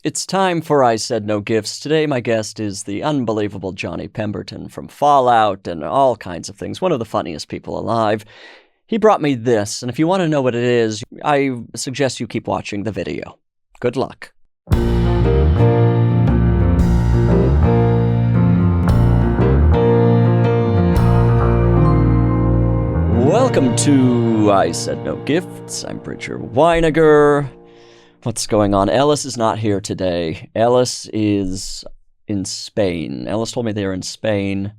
It's time for I Said No Gifts. Today my guest is the unbelievable Johnny Pemberton from Fallout and all kinds of things. One of the funniest people alive. He brought me this, and if you want to know what it is, I suggest you keep watching the video. Good luck. Welcome to I Said No Gifts. I'm Bridger Winegar. What's going on? Ellis is not here today. Ellis is in Spain. Ellis told me they're in Spain.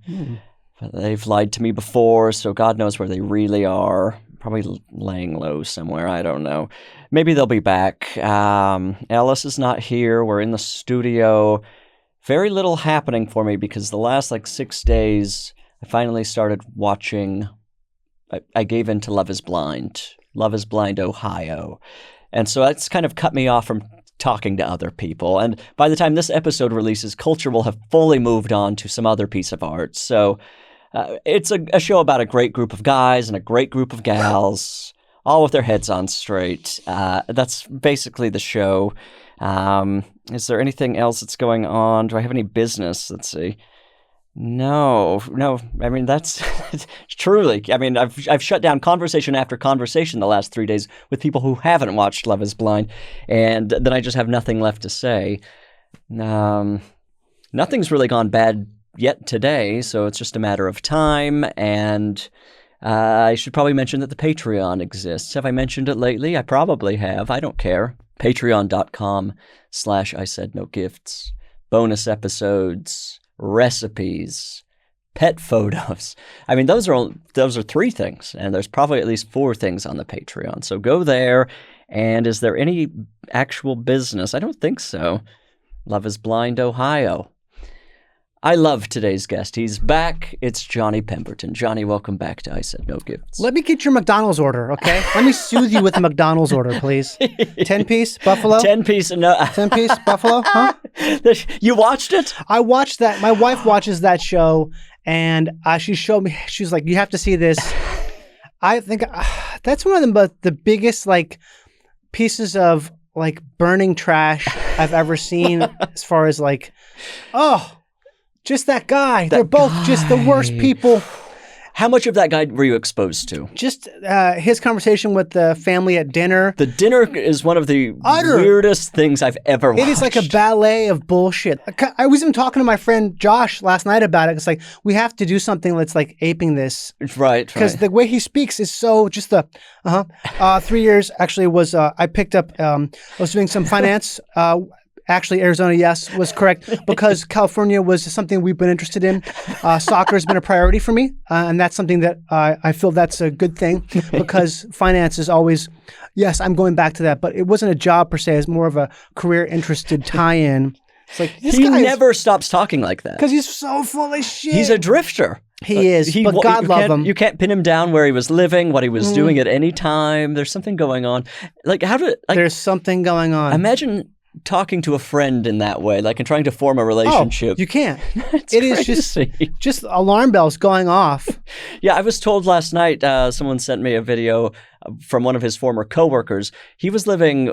But they've lied to me before, so God knows where they really are. Probably laying low somewhere. I don't know. Maybe they'll be back. Ellis is not here. We're in the studio. Very little happening for me because the last 6 days, I finally started watching. I gave in to Love is Blind. Love is Blind, Ohio. And so that's kind of cut me off from talking to other people. And by the time this episode releases, culture will have fully moved on to some other piece of art. So it's a show about a great group of guys and a great group of gals, all with their heads on straight. That's basically the show. Is there anything else that's going on? Do I have any business? Let's see. No. I mean, that's truly. I mean, I've shut down conversation after conversation the last 3 days with people who haven't watched Love is Blind, and then I just have nothing left to say. Nothing's really gone bad yet today, so it's just a matter of time, and I should probably mention that the Patreon exists. Have I mentioned it lately? I probably have. I don't care. Patreon.com/ISaidNoGifts. Bonus episodes. Recipes, pet photos. I mean, those are 3 things, and there's probably at least 4 things on the Patreon. So go there. And is there any actual business? I don't think so. Love is Blind, Ohio. I love today's guest. He's back. It's Johnny Pemberton. Johnny, welcome back to I Said No Gifts. Let me get your McDonald's order, okay? Let me soothe you with a McDonald's order, please. 10-piece buffalo? 10-piece, no. 10-piece buffalo, huh? You watched it? I watched that. My wife watches that show, and she showed me. She was like, you have to see this. I think that's one of the biggest, pieces of, burning trash I've ever seen as far as, just that guy. They're both just the worst people. How much of that guy were you exposed to? Just his conversation with the family at dinner. The dinner is one of the weirdest things I've ever watched. It is like a ballet of bullshit. I was even talking to my friend Josh last night about it. It's like, we have to do something that's aping this. Right. Because the way he speaks is so just 3 years actually was, I picked up, I was doing some finance. Actually, Arizona, yes, was correct, because California was something we've been interested in. Soccer has been a priority for me, and that's something that I feel that's a good thing, because finance is always, yes, I'm going back to that, but it wasn't a job per se. It's more of a career-interested tie-in. It's like, he never stops talking like that. Because he's so full of shit. He's a drifter. He is, but God love him. You can't pin him down where he was living, what he was doing at any time. There's something going on. There's something going on. Imagine talking to a friend in that way, and trying to form a relationship. Oh, you can't. It is just alarm bells going off. Yeah, I was told last night, someone sent me a video from one of his former coworkers. He was living,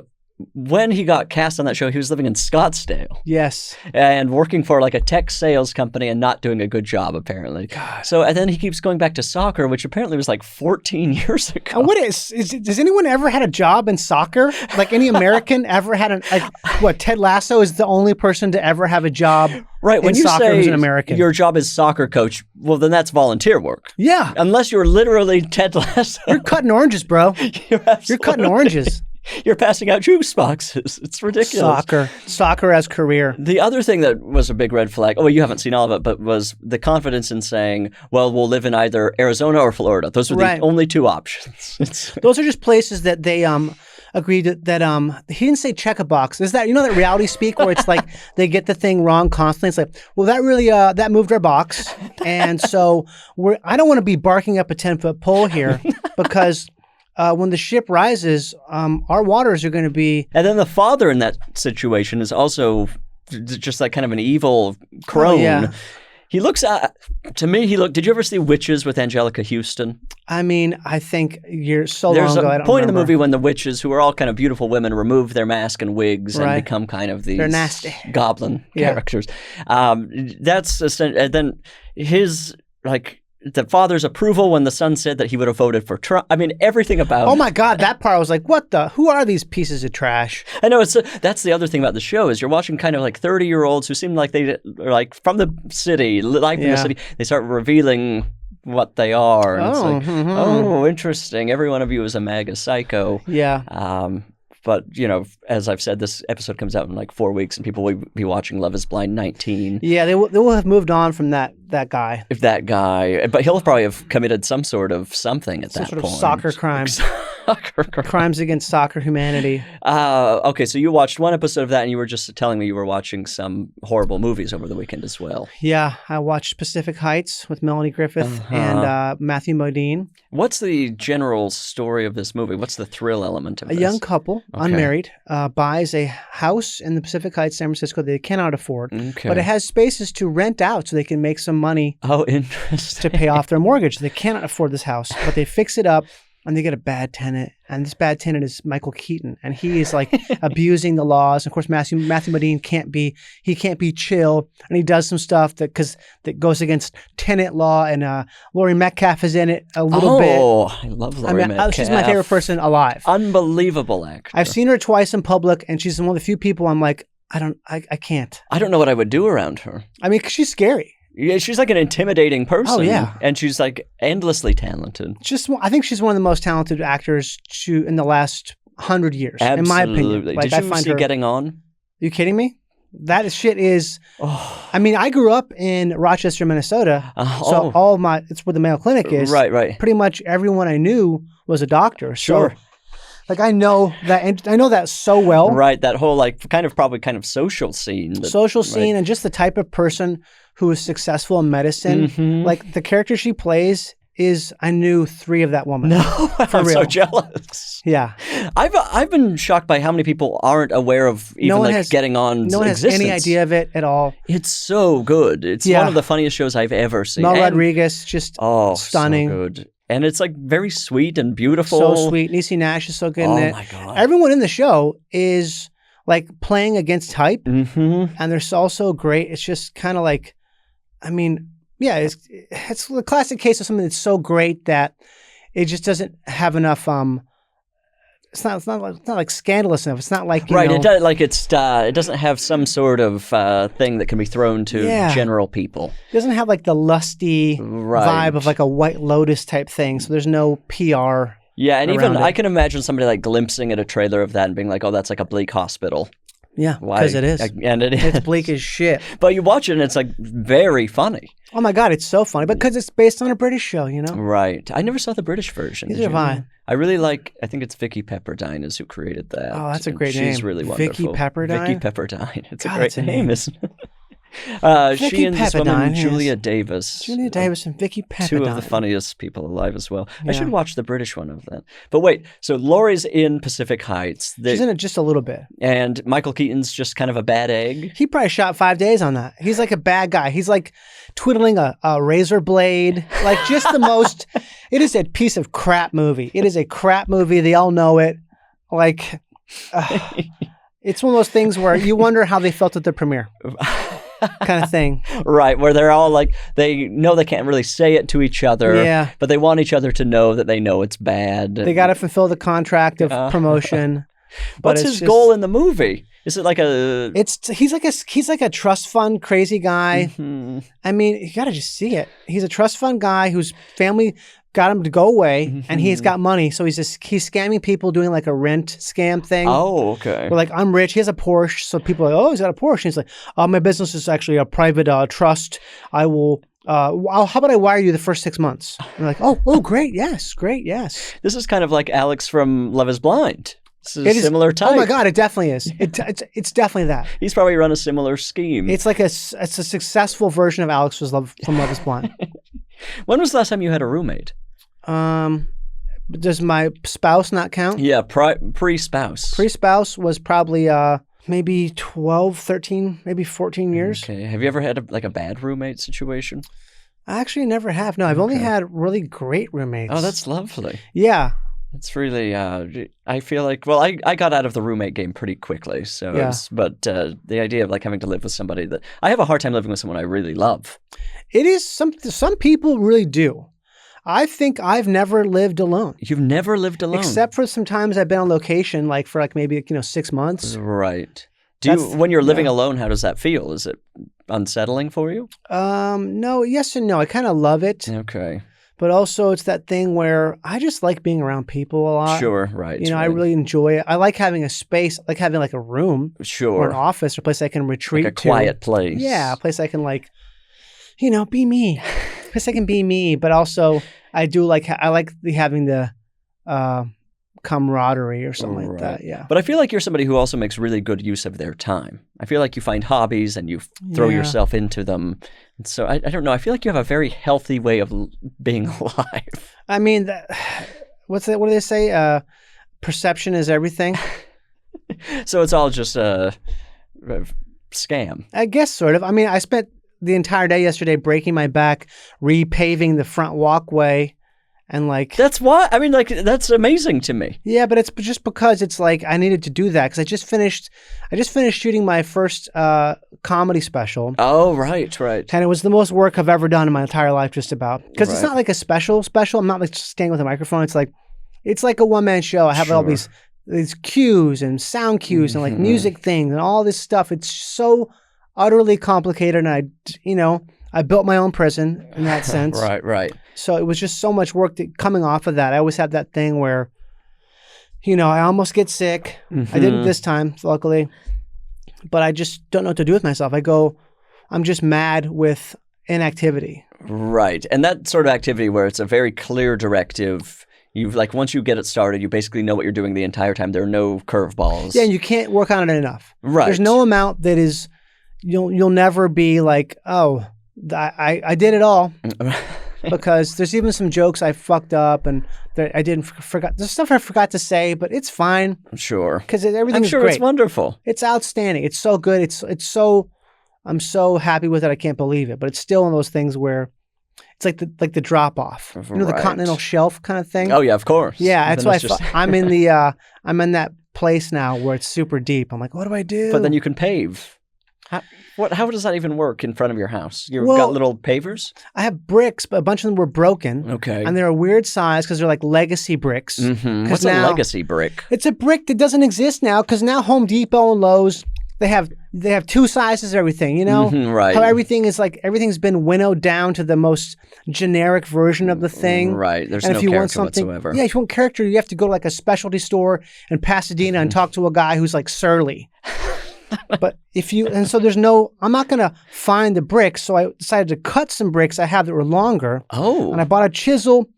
when he got cast on that show, he was living in Scottsdale. Yes. And working for a tech sales company and not doing a good job, apparently. God. So, and then he keeps going back to soccer, which apparently was 14 years ago. And what does anyone ever had a job in soccer? Any American ever had Ted Lasso is the only person to ever have a job right, when in you soccer say who's an American. Your job is soccer coach, well, then that's volunteer work. Yeah. Unless you're literally Ted Lasso. You're cutting oranges, bro. You're cutting oranges. You're passing out juice boxes. It's ridiculous. Soccer as career. The other thing that was a big red flag, you haven't seen all of it, but was the confidence in saying, well, we'll live in either Arizona or Florida. Those are the only 2 options. Those are just places that they agreed that he didn't say check a box. Is that, that reality speak where it's they get the thing wrong constantly? It's well, that really that moved our box. And so I don't want to be barking up a 10-foot pole here, because when the ship rises, our waters are going to be... And then the father in that situation is also just kind of an evil crone. Oh, yeah. He looks to me. Did you ever see Witches with Angelica Houston? I mean, I think you're so There's long ago. a I don't point in the remember. movie when the witches, who are all kind of beautiful women, remove their mask and wigs and Right. become kind of these They're nasty. goblin Yeah. characters. And then his the father's approval when the son said that he would have voted for Trump. I mean, everything about. Oh my God, that part I was like, what the? Who are these pieces of trash? I know that's the other thing about the show is you're watching kind of like 30-year-olds who seem like they are like from the city, life in the Yeah. city. They start revealing what they are. And it's like, mhm. oh, interesting. Every one of you is a MAGA psycho. Yeah. But, you know, as I've said, this episode comes out in like 4 weeks and people will be watching Love is Blind 19. Yeah, they will have moved on from that guy. If that guy, but he'll probably have committed some sort of something at Some that sort point. of soccer crime. Soccer crime. Crimes against soccer humanity. Okay, so you watched one episode of that and you were just telling me you were watching some horrible movies over the weekend as well. Yeah, I watched Pacific Heights with Melanie Griffith and Matthew Modine. What's the general story of this movie? What's the thrill element of A this? young couple, unmarried, buys a house in the Pacific Heights, San Francisco they cannot afford, Okay. but it has spaces to rent out so they can make some money Oh, interesting. to pay off their mortgage. They cannot afford this house, but they fix it up and they get a bad tenant. And this bad tenant is Michael Keaton. And he is like abusing the laws. Of course, Matthew Modine can't be chill. And he does some stuff that goes against tenant law. And Laurie Metcalf is in it a little bit. Oh, I love Laurie Metcalf. She's my favorite person alive. Unbelievable actor. I've seen her twice in public, and she's one of the few people I'm like, I can't. I don't know what I would do around her. I mean, 'cause she's scary. Yeah, she's like an intimidating person. Oh, yeah. And she's like endlessly talented. I think she's one of the most talented actors in the last 100 years, Absolutely. in my opinion. Like, Did you see Getting On? You kidding me? That shit is. Oh. I mean, I grew up in Rochester, Minnesota, so it's where the Mayo Clinic is. Right. Pretty much everyone I knew was a doctor. Sure. So, like I know that, and I know that so well. Right, that whole probably social scene. Social scene and just the type of person who is successful in medicine. Mhm. Like the character she plays I knew 3 of that woman. No, I'm real. so jealous. Yeah. I've been shocked by how many people aren't aware of even Getting On's No one has existence. any idea of it at all. It's so good. It's one of the funniest shows I've ever seen. Mel Rodriguez, just stunning. So good. And it's like very sweet and beautiful. So sweet. Niecy Nash is so good in it. Oh my God. Everyone in the show is like playing against type, Mm-hmm. and they're all so great. It's just kind of like, I mean, yeah, it's the classic case of something that's so great that it just doesn't have enough. It's not like scandalous enough. It's not like Right. know, It doesn't have some sort of thing that can be thrown to general people. It doesn't have like the lusty Right. vibe of like a White Lotus type thing. So there's no PR. Yeah, and even around I it. can imagine somebody like glimpsing at a trailer of that and being like, "Oh, that's like a bleak hospital." Yeah, Why? because it is. And it is. It's bleak as shit. But you watch it and it's like very funny. Oh my God, it's so funny. Because it's based on a British show, you know? Right. I never saw the British version. Neither Did have you? I. I really like, I think it's Vicky Pepperdine is who created that. Oh, that's a And great name. She's really Vicky wonderful. Pepperdine? Vicky Pepperdine. It's God, a great that's a name, name. isn't it? Vicky She and this woman, Pepperdine, yes. Julia Davis. Julia Davis and Vicky Pepperdine. Two of the funniest people alive as well. I Yeah. should watch the British one of that. But wait, so Laurie's in Pacific Heights. She's in it just a little bit. And Michael Keaton's just kind of a bad egg. He probably shot 5 days on that. He's like a bad guy. He's like twiddling a razor blade. Like just the most. It is a piece of crap movie. It is a crap movie. They all know it. Like, it's one of those things where you wonder how they felt at the premiere. Kind of thing. Right, where they're all like, they know they can't really say it to each other, Yeah. but they want each other to know that they know it's bad. They got to fulfill the contract of promotion. But What's it's his just- goal in the movie? Is it like a... He's like a trust fund crazy guy. Mhm. I mean, you got to just see it. He's a trust fund guy whose family got him to go away, and he's got money, so he's scamming people, doing like a rent scam thing. Oh, okay. Where like, I'm rich. He has a Porsche, so people are like, oh, he's got a Porsche. And he's like, my business is actually a private trust. I will. How about I wire you the first 6 months? And they're like, oh, great, yes. This is kind of like Alex from Love is Blind. This is It a is- similar type. Oh my God, it definitely is. It's definitely that. He's probably run a similar scheme. It's like it's a successful version of Alex from Love is Blind. When was the last time you had a roommate? Does my spouse not count? Yeah, pre-spouse. Pre-spouse was probably maybe 12, 13, maybe 14 years. Okay. Have you ever had a bad roommate situation? I actually never have. No, I've only had really great roommates. Oh, that's lovely. Yeah. It's really, I feel like, well, I got out of the roommate game pretty quickly. So, but the idea of like having to live with somebody that I have a hard time living with someone I really love. It is some people really do. I think I've never lived alone. You've never lived alone? Except for sometimes I've been on location, like for like maybe 6 months. Right. When you're living alone, how does that feel? Is it unsettling for you? No, yes and no. I kind of love it. Okay. But also it's that thing where I just like being around people a lot. Sure, right. I really enjoy it. I like having a space, like having like a room. Sure. Or an office or a place I can retreat to. Like a quiet place. Yeah, a place I can like, be me. A place I can be me. But also I like having the camaraderie or something like that. Yeah. But I feel like you're somebody who also makes really good use of their time. I feel like you find hobbies and you throw yourself into them. And so I don't know. I feel like you have a very healthy way of being alive. I mean, what do they say? Perception is everything. So it's all just a scam. I guess sort of. I mean, I spent the entire day yesterday breaking my back, repaving the front walkway. And like that's amazing to me. Yeah, but it's just because it's like I needed to do that because I just finished shooting my first comedy special. Oh, right. And it was the most work I've ever done in my entire life, just about. Because it's not like a special. I'm not like standing with a microphone. It's like a one-man show. I have all these cues and sound cues and like music things and all this stuff. It's so utterly complicated, and I built my own prison in that sense. Right. So it was just so much work coming off of that. I always have that thing where, I almost get sick. I didn't this time, luckily. But I just don't know what to do with myself. I'm just mad with inactivity. Right. And that sort of activity where it's a very clear directive. Once you get it started, you basically know what you're doing the entire time. There are no curveballs. Yeah, and you can't work on it enough. Right. There's no amount that is, you'll never be like, oh, I did it all. Because there's even some jokes I fucked up and I forgot. There's stuff I forgot to say, but it's fine. Sure. Because everything's great. I'm sure it's wonderful. It's outstanding. It's so good. It's so, I'm so happy with it. I can't believe it. But it's still one of those things where it's like the drop off. The continental shelf kind of thing. Oh yeah, of course. Yeah, that's why I'm in the I'm in that place now where it's super deep. I'm like, what do I do? But then you can pave. How does that even work in front of your house? You've got little pavers? I have bricks, but a bunch of them were broken. Okay. And they're a weird size because they're like legacy bricks. What's a legacy brick? It's a brick that doesn't exist now because now Home Depot and Lowe's, they have two sizes of everything, Right. How everything's been winnowed down to the most generic version of the thing. Right. There's no character whatsoever. Yeah, if you want character, you have to go to like a specialty store in Pasadena and talk to a guy who's like surly. But I'm not going to find the bricks. So I decided to cut some bricks I have that were longer. Oh. And I bought a chisel.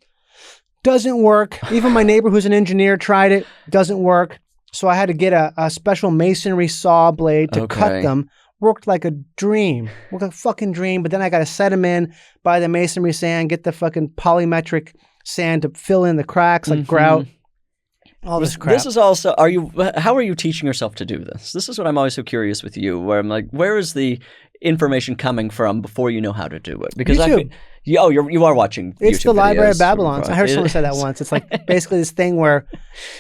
Doesn't work. Even my neighbor who's an engineer tried it. Doesn't work. So I had to get a special masonry saw blade to cut them. Worked like a dream. Worked like a fucking dream. But then I got to set them in, buy the masonry sand, get the fucking polymetric sand to fill in the cracks like grout. All this crap. This is also, how are you teaching yourself to do this? This is what I'm always so curious with you, where I'm like, where is the information coming from before you know how to do it? Because YouTube. You are watching YouTube It's the Library of videos. Babylon. I heard someone say that once. It's like basically this thing where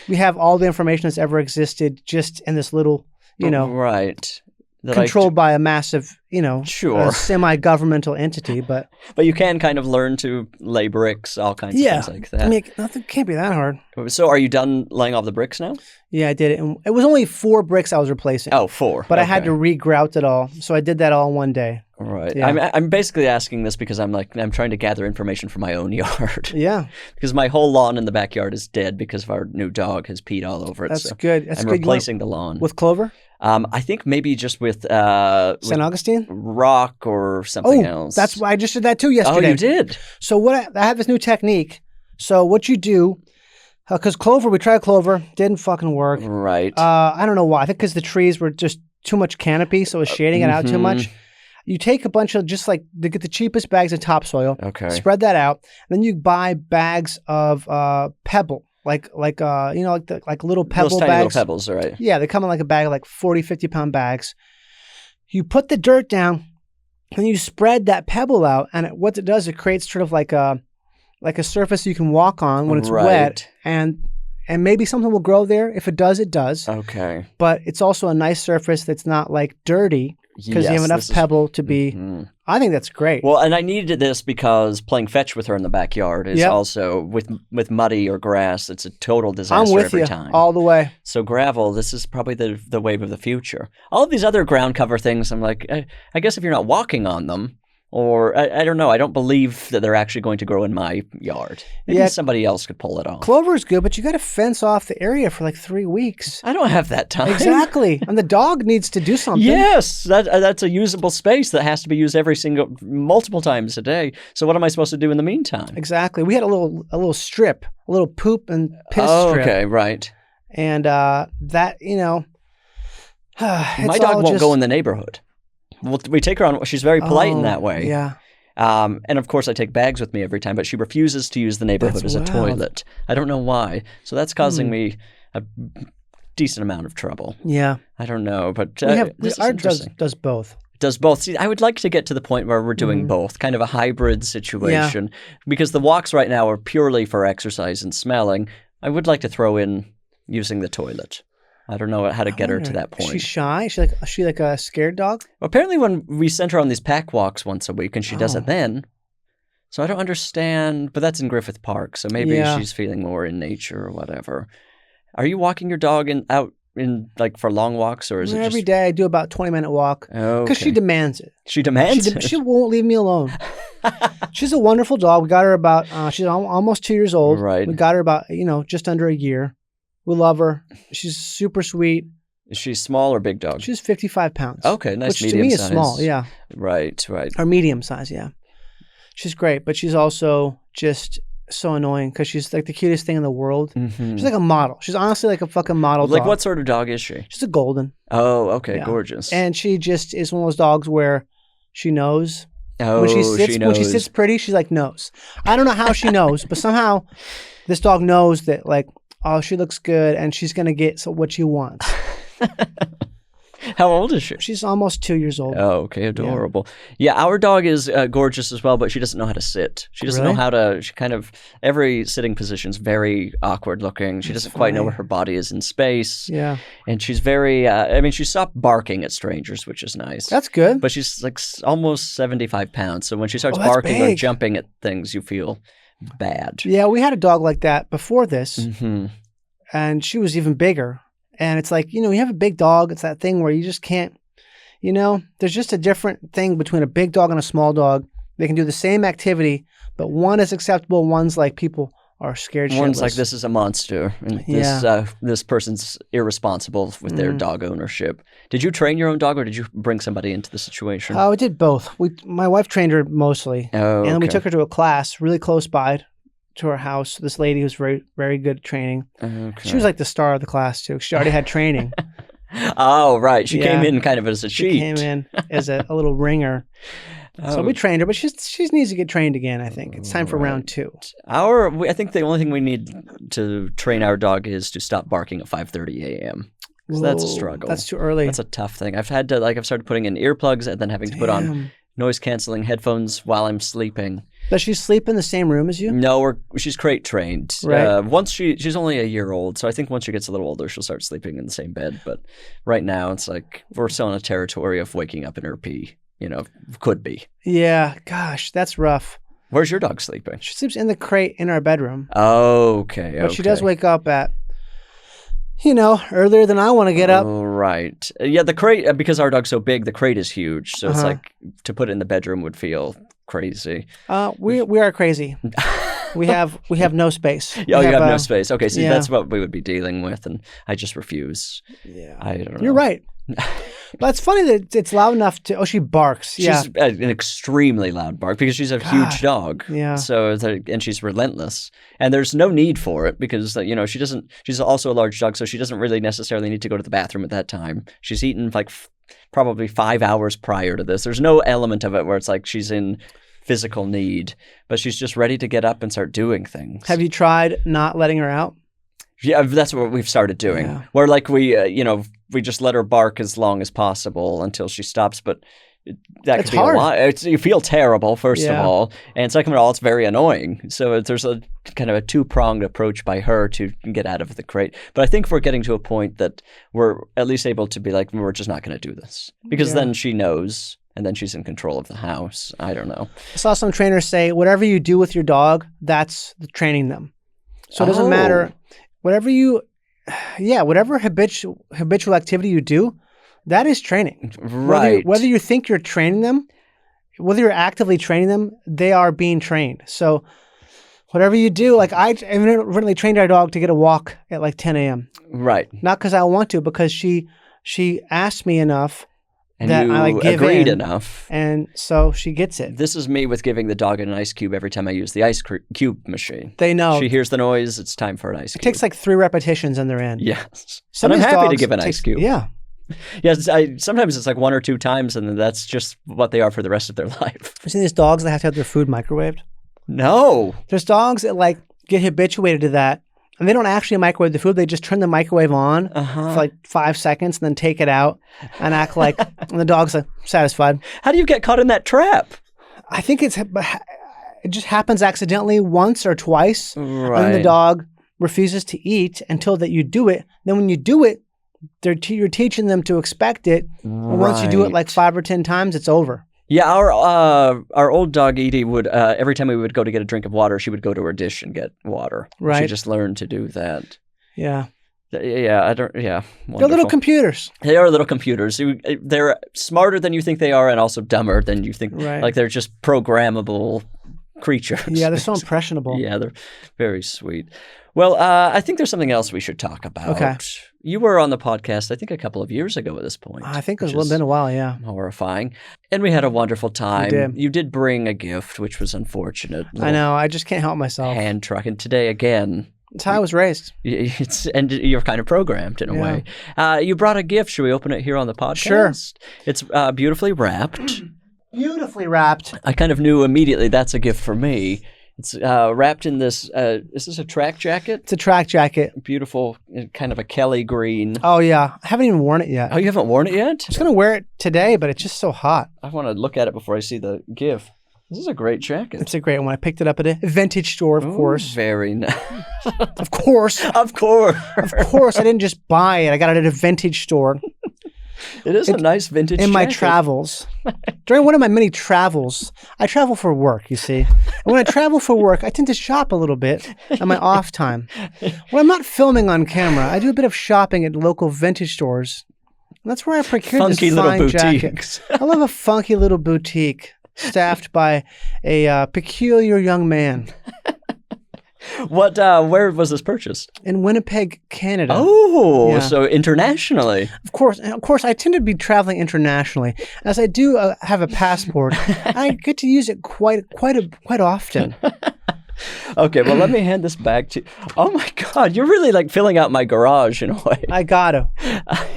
we have all the information that's ever existed just in this little, right. Controlled by a massive, sure. semi-governmental entity, but you can kind of learn to lay bricks, all kinds of things like that. I mean, nothing can't be that hard. So, are you done laying off the bricks now? Yeah, I did it. And it was only 4 bricks I was replacing. Oh, 4. But I had to re-grout it all, so I did that all in one day. Right. Yeah. I'm basically asking this because I'm trying to gather information for my own yard. Yeah. Because my whole lawn in the backyard is dead because of our new dog has peed all over it. That's good. I'm replacing the lawn with clover. I think maybe just with St. Augustine rock or something else. That's why I just did that too yesterday. Oh, you did. So I have this new technique. So what you do, because we tried clover, didn't fucking work. Right. I don't know why. I think because the trees were just too much canopy, so it was shading it out too much. You take a bunch of get the cheapest bags of topsoil. Okay. Spread that out. Then you buy bags of pebble. like little pebble Those tiny bags. little pebbles, all right. Yeah, they come in like a bag of like 40, 50-pound bags. You put the dirt down and you spread that pebble out, and what it does, it creates sort of like a surface you can walk on when it's wet, and maybe something will grow there. If it does, it does. Okay. But it's also a nice surface that's not like dirty because you have enough pebble to be. I think that's great. Well, and I needed this because playing fetch with her in the backyard is also with muddy or grass. It's a total disaster every time. All the way. So gravel, this is probably the wave of the future. All of these other ground cover things, I'm like, I guess if you're not walking on them, or I don't know, I don't believe that they're actually going to grow in my yard. Maybe somebody else could pull it off. Clover is good, but you got to fence off the area for like 3 weeks. I don't have that time. Exactly. And the dog needs to do something. Yes, that's a usable space that has to be used multiple times a day. So what am I supposed to do in the meantime? Exactly. We had a little strip, a little poop and piss strip. Okay, right. And that, my dog won't go in the neighborhood. Well, we take her on. She's very polite in that way. Yeah. And of course, I take bags with me every time, but she refuses to use the neighborhood as a toilet. I don't know why. So that's causing me a decent amount of trouble. Yeah. I don't know, but our does both. Does both. See, I would like to get to the point where we're doing both, kind of a hybrid situation, because the walks right now are purely for exercise and smelling. I would like to throw in using the toilet. I don't know how to get her to that point. Is she shy? Is she like a scared dog? Well, apparently when we send her on these pack walks once a week, and she does it then. So I don't understand, but that's in Griffith Park, so maybe she's feeling more in nature or whatever. Are you walking your dog out like for long walks, or is it every day? I do about 20-minute walk because she demands it. She demands it? She won't leave me alone. She's a wonderful dog. We got her about she's almost 2 years old. Right. We got her about just under a year. We love her. She's super sweet. Is she small or big dog? She's 55 pounds. Okay, nice which medium to me size. is small, yeah. Right. Or medium size, yeah. She's great, but she's also just so annoying because she's like the cutest thing in the world. Mm-hmm. She's like a model. She's honestly like a fucking model dog. Like what sort of dog is she? She's a golden. Oh, okay, gorgeous. And she just is one of those dogs where she knows. Oh, when she sits, she knows. When she sits pretty, she's like knows. I don't know how she knows, but somehow this dog knows that like, oh, she looks good, and she's going to get what she wants. How old is she? She's almost 2 years old. Oh, okay. Adorable. Yeah, our dog is gorgeous as well, but she doesn't know how to sit. She doesn't know how to, every sitting position's very awkward looking. She doesn't quite know where her body is in space. Yeah. And she's very, she stopped barking at strangers, which is nice. That's good. But she's like almost 75 pounds. So when she starts barking or jumping at things, you feel bad. Yeah, we had a dog like that before this, and she was even bigger. And it's like, you have a big dog. It's that thing where you just can't, there's just a different thing between a big dog and a small dog. They can do the same activity, but one is acceptable. One's like people are scared shitless. One's like, this is a monster. And this person's irresponsible with their dog ownership. Did you train your own dog, or did you bring somebody into the situation? We did both. My wife trained her mostly. Oh, and then we took her to a class really close by to her house. This lady who's very, very good at training. Okay. She was like the star of the class too. She already had training. Oh, right. She came in kind of as a cheat. She came in as a little ringer. So we trained her, but she needs to get trained again, I think. It's time for round 2. I think the only thing we need to train our dog is to stop barking at 5:30 a.m. That's a struggle. That's too early. That's a tough thing. I've had to, I've started putting in earplugs and then having to put on noise-canceling headphones while I'm sleeping. Does she sleep in the same room as you? No, she's crate trained. Right. Once she's only a year old, so I think once she gets a little older, she'll start sleeping in the same bed. But right now, it's like we're still in a territory of waking up in her pee. Could be. Yeah, gosh, that's rough. Where's your dog sleeping? She sleeps in the crate in our bedroom. Okay. But she does wake up at, earlier than I want to get up. Oh, right. Yeah, the crate, because our dog's so big, the crate is huge. So it's like to put it in the bedroom would feel crazy. We are crazy. We have no space. You have no space. Okay, see, that's what we would be dealing with, and I just refuse. Yeah. I don't know. You're right. But it's funny that it's loud enough to... Oh, she barks. She's an extremely loud bark because she's a huge dog. Yeah. So, and she's relentless. And there's no need for it because, she's also a large dog, so she doesn't really necessarily need to go to the bathroom at that time. She's eaten like probably 5 hours prior to this. There's no element of it where it's like she's in physical need, but she's just ready to get up and start doing things. Have you tried not letting her out? Yeah, that's what we've started doing. Yeah. Where like we just let her bark as long as possible until she stops, but that It's could be hard. a lot. You feel terrible, first of Yeah. all, and second of all, it's very annoying. So there's a kind of a two-pronged approach by her to get out of the crate. But I think we're getting to a point that we're at least able to be like, we're just not going to do this. Because Yeah. then she knows, and then she's in control of the house. I don't know. I saw some trainers say, whatever you do with your dog, that's training them. So it doesn't matter. Whatever habitual activity you do, that is training. Right. Whether you think you're training them, whether you're actively training them, they are being trained. So whatever you do, like I really trained our dog to get a walk at like 10 a.m. Right. Not because I want to, because she asked me enough And that you I like give agreed in, enough. and so she gets it. This is me with giving the dog an ice cube every time I use the ice cube machine. They know. She hears the noise, it's time for an ice cube. It takes like 3 repetitions and they're in. Yes. Some And I'm of these happy to dogs give an takes- ice cube. Yeah. Yes, sometimes it's like 1 or 2 times, and then that's just what they are for the rest of their life. You seen these dogs that have to have their food microwaved? No. There's dogs that like get habituated to that, and they don't actually microwave the food. They just turn the microwave on for like 5 seconds and then take it out and act like, and the dog's like satisfied. How do you get caught in that trap? I think it just happens accidentally once or twice, and then the dog refuses to eat until that you do it. Then when you do it, you're teaching them to expect it. And once you do it like 5 or 10 times, it's over. Yeah, our old dog Edie would every time we would go to get a drink of water, she would go to her dish and get water. Right. She just learned to do that. Yeah. Yeah, I don't. Yeah, They're little wonderful. computers. They are little computers. They're smarter than you think they are, and also dumber than you think. Right. Like they're just programmable creatures. Yeah, they're so impressionable. Yeah, they're very sweet. Well, I think there's something else we should talk about. Okay. You were on the podcast, I think, a couple of years ago at this point. I think it's which is been a while, yeah. horrifying. And we had a wonderful time. did. You did bring a gift, which was unfortunate. I know. I just can't help myself. Hand truck. And today, again, It's how I was raised. and you're kind of programmed in a way. You brought a gift. Should we open it here on the podcast? Sure. It's beautifully wrapped. Beautifully wrapped. I kind of knew immediately that's a gift for me. It's wrapped in this. Is this a track jacket? It's a track jacket. Beautiful, kind of a Kelly green. Oh, yeah. I haven't even worn it yet. Oh, you haven't worn it yet? I was going to wear it today, but it's just so hot. I want to look at it before I see the gift. This is a great jacket. It's a great one. I picked it up at a vintage store, of course. Very nice. Of course. Of course. Of course. I didn't just buy it. I got it at a vintage store It is a nice vintage in my jacket. travels. During one of my many travels, I travel for work, you see. And when I travel for work, I tend to shop a little bit on my off time. When I'm not filming on camera, I do a bit of shopping at local vintage stores. And that's where I procured Funky this little fine jacket. boutiques. I love a funky little boutique staffed by a peculiar young man What? Where was this purchased? in Winnipeg, Canada. Oh, Yeah. so internationally. Of course, I tend to be traveling internationally. As I do have a passport, I get to use it quite often. Okay, well, let me hand this back to. Oh my God, you're really like filling out my garage in a way. I gotta.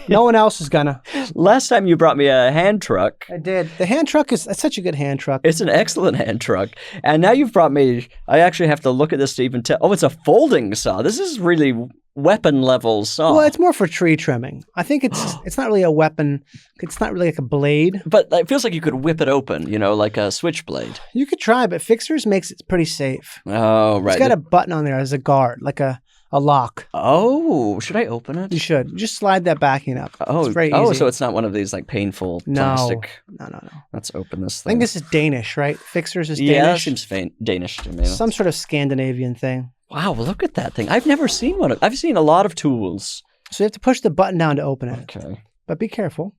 No one else is gonna. Last time you brought me a hand truck. I did. The hand truck is such a good hand truck. It's an excellent hand truck. And now you've brought me, I actually have to look at this to even tell. Oh, it's a folding saw. This is really weapon level saw. Well, it's more for tree trimming. I think it's not really a weapon. It's not really like a blade. But it feels like you could whip it open, like a switchblade. You could try, but Fixers makes it pretty safe. Oh, right. It's got a button on there as a guard, like a lock. Oh, should I open it? You should. You just slide that backing up. Oh, It's very easy. so it's not one of these like painful No. plastic. No. Let's open this I thing. think this is Danish, right? Fixers is Yeah, that Danish. seems Danish to me. Some sort of Scandinavian thing. Wow, look at that thing. I've never seen one. I've seen a lot of tools. So you have to push the button down to open it. Okay. But be careful.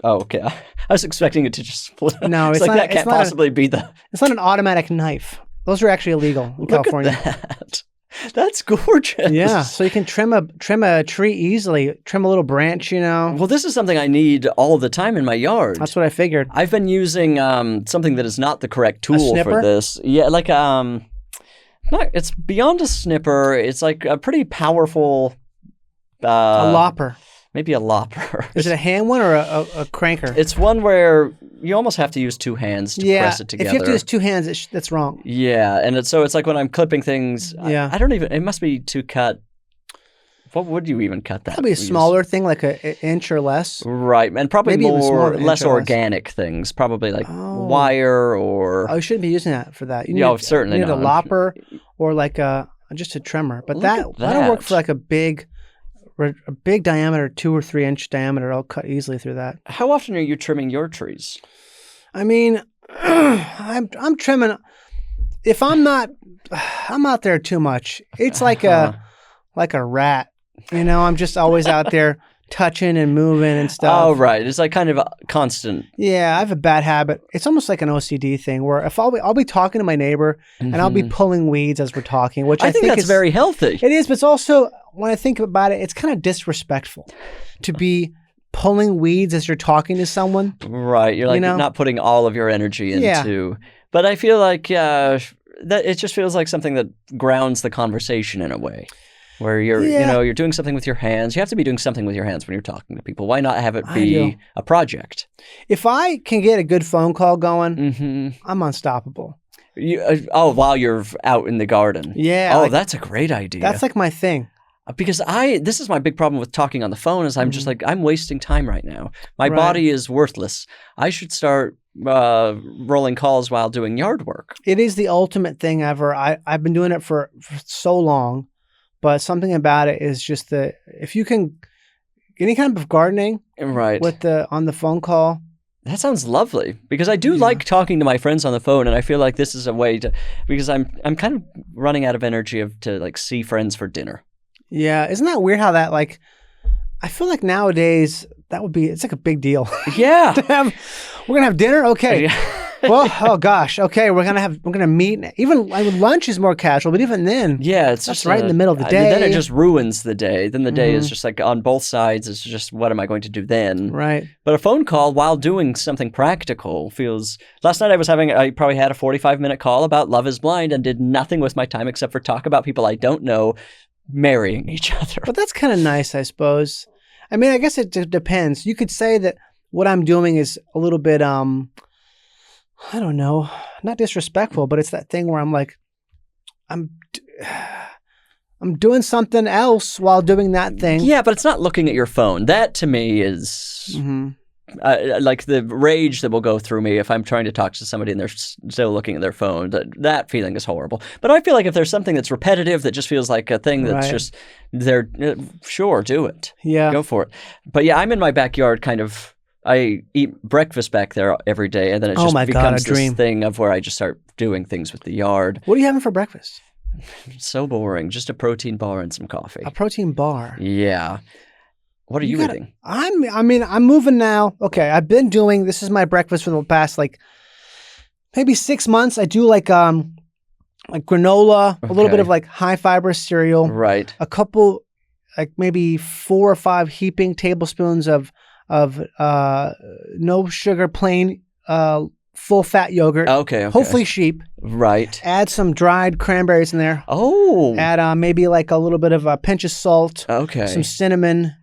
Oh, okay. I was expecting it to just split. No, it's it's like not- that it's can't not a- possibly be the. It's not an automatic knife. Those are actually illegal in Look California. at that. That's gorgeous. Yeah, so you can trim a tree easily, trim a little branch, Well, this is something I need all the time in my yard. That's what I figured. I've been using something that is not the correct tool for snipper? this. Yeah, like it's beyond a snipper. It's like a pretty powerful. A lopper. Maybe a lopper. Is it a hand one or a cranker? It's one where you almost have to use 2 hands to press it together. If you have to use 2 hands, that's wrong. Yeah, and it's like when I'm clipping things. Yeah. I don't even. It must be to cut What would you even cut that? Probably a smaller thing, like an inch or less. Right, and probably Maybe even smaller than less inch or less. organic things, probably like wire or... Oh, you shouldn't be using that for that. You need, certainly you need not. a lopper or like just a trimmer. But Look that at that'll work that. for like a big diameter, 2 or 3 inch diameter. I'll cut easily through that. How often are you trimming your trees? I mean, I'm trimming. If I'm out there too much. It's like a rat. You know, I'm just always out there touching and moving and stuff. Oh, right. It's like kind of a constant. Yeah, I have a bad habit. It's almost like an OCD thing where if I'll be talking to my neighbor and I'll be pulling weeds as we're talking, which I think that's is very healthy. It is, but it's also, when I think about it, it's kind of disrespectful to be pulling weeds as you're talking to someone. Right. You're like not putting all of your energy into. Yeah. But I feel like that it just feels like something that grounds the conversation in a way. Where you're, you're doing something with your hands. You have to be doing something with your hands when you're talking to people. Why not have it be a project? If I can get a good phone call going, I'm unstoppable. While you're out in the garden. Yeah. Oh, that's a great idea. That's like my thing. Because this is my big problem with talking on the phone is I'm just like, I'm wasting time right now. My body is worthless. I should start rolling calls while doing yard work. It is the ultimate thing ever. I've been doing it for so long. But something about it is just if you can, any kind of gardening with on the phone call. That sounds lovely because I do like talking to my friends on the phone, and I feel like this is a way to, because I'm kind of running out of energy to like see friends for dinner. Yeah, isn't that weird how that like? I feel like nowadays it's like a big deal. Yeah, we're gonna have dinner. Okay. Well, oh gosh. Okay, we're gonna meet. Even lunch is more casual, but even then, it's that's just right in the middle of the day. Then it just ruins the day. Then the day is just like on both sides. It's just what am I going to do then? Right. But a phone call while doing something practical feels. Last night I probably had a 45-minute call about Love Is Blind and did nothing with my time except for talk about people I don't know marrying each other. But that's kind of nice, I suppose. I mean, I guess it depends. You could say that what I'm doing is a little bit I don't know, not disrespectful, but it's that thing where I'm like, I'm doing something else while doing that thing. Yeah, but it's not looking at your phone. That to me is like the rage that will go through me if I'm trying to talk to somebody and they're still looking at their phone. That feeling is horrible. But I feel like if there's something that's repetitive that just feels like a thing that's just there, sure, do it. Yeah. Go for it. But yeah, I'm in my backyard kind of. I eat breakfast back there every day, and then it just becomes this thing of where I just start doing things with the yard. What are you having for breakfast? So boring. Just a protein bar and some coffee. A protein bar? Yeah. What are you eating? I'm moving now. Okay, I've been doing, this is my breakfast for the past like maybe 6 months. I do like granola, a little bit of like high fiber cereal. Right. A couple, like maybe 4 or 5 heaping tablespoons of no sugar, plain, full fat yogurt. Okay. Hopefully sheep. Right. Add some dried cranberries in there. Oh. Add maybe like a little bit of a pinch of salt. Okay. Some cinnamon.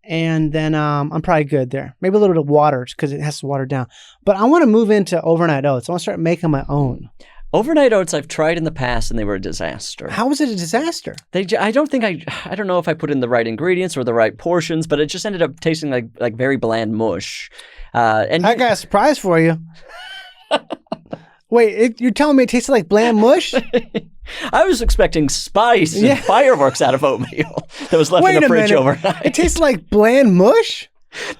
And then I'm probably good there. Maybe a little bit of water because it has to water down. But I want to move into overnight oats. I want to start making my own. Overnight oats I've tried in the past and they were a disaster. How was it a disaster? I don't know if I put in the right ingredients or the right portions, but it just ended up tasting like very bland mush. And I got a surprise for you. Wait, you're telling me it tasted like bland mush? I was expecting spice and fireworks out of oatmeal that was left in the fridge overnight. It tastes like bland mush?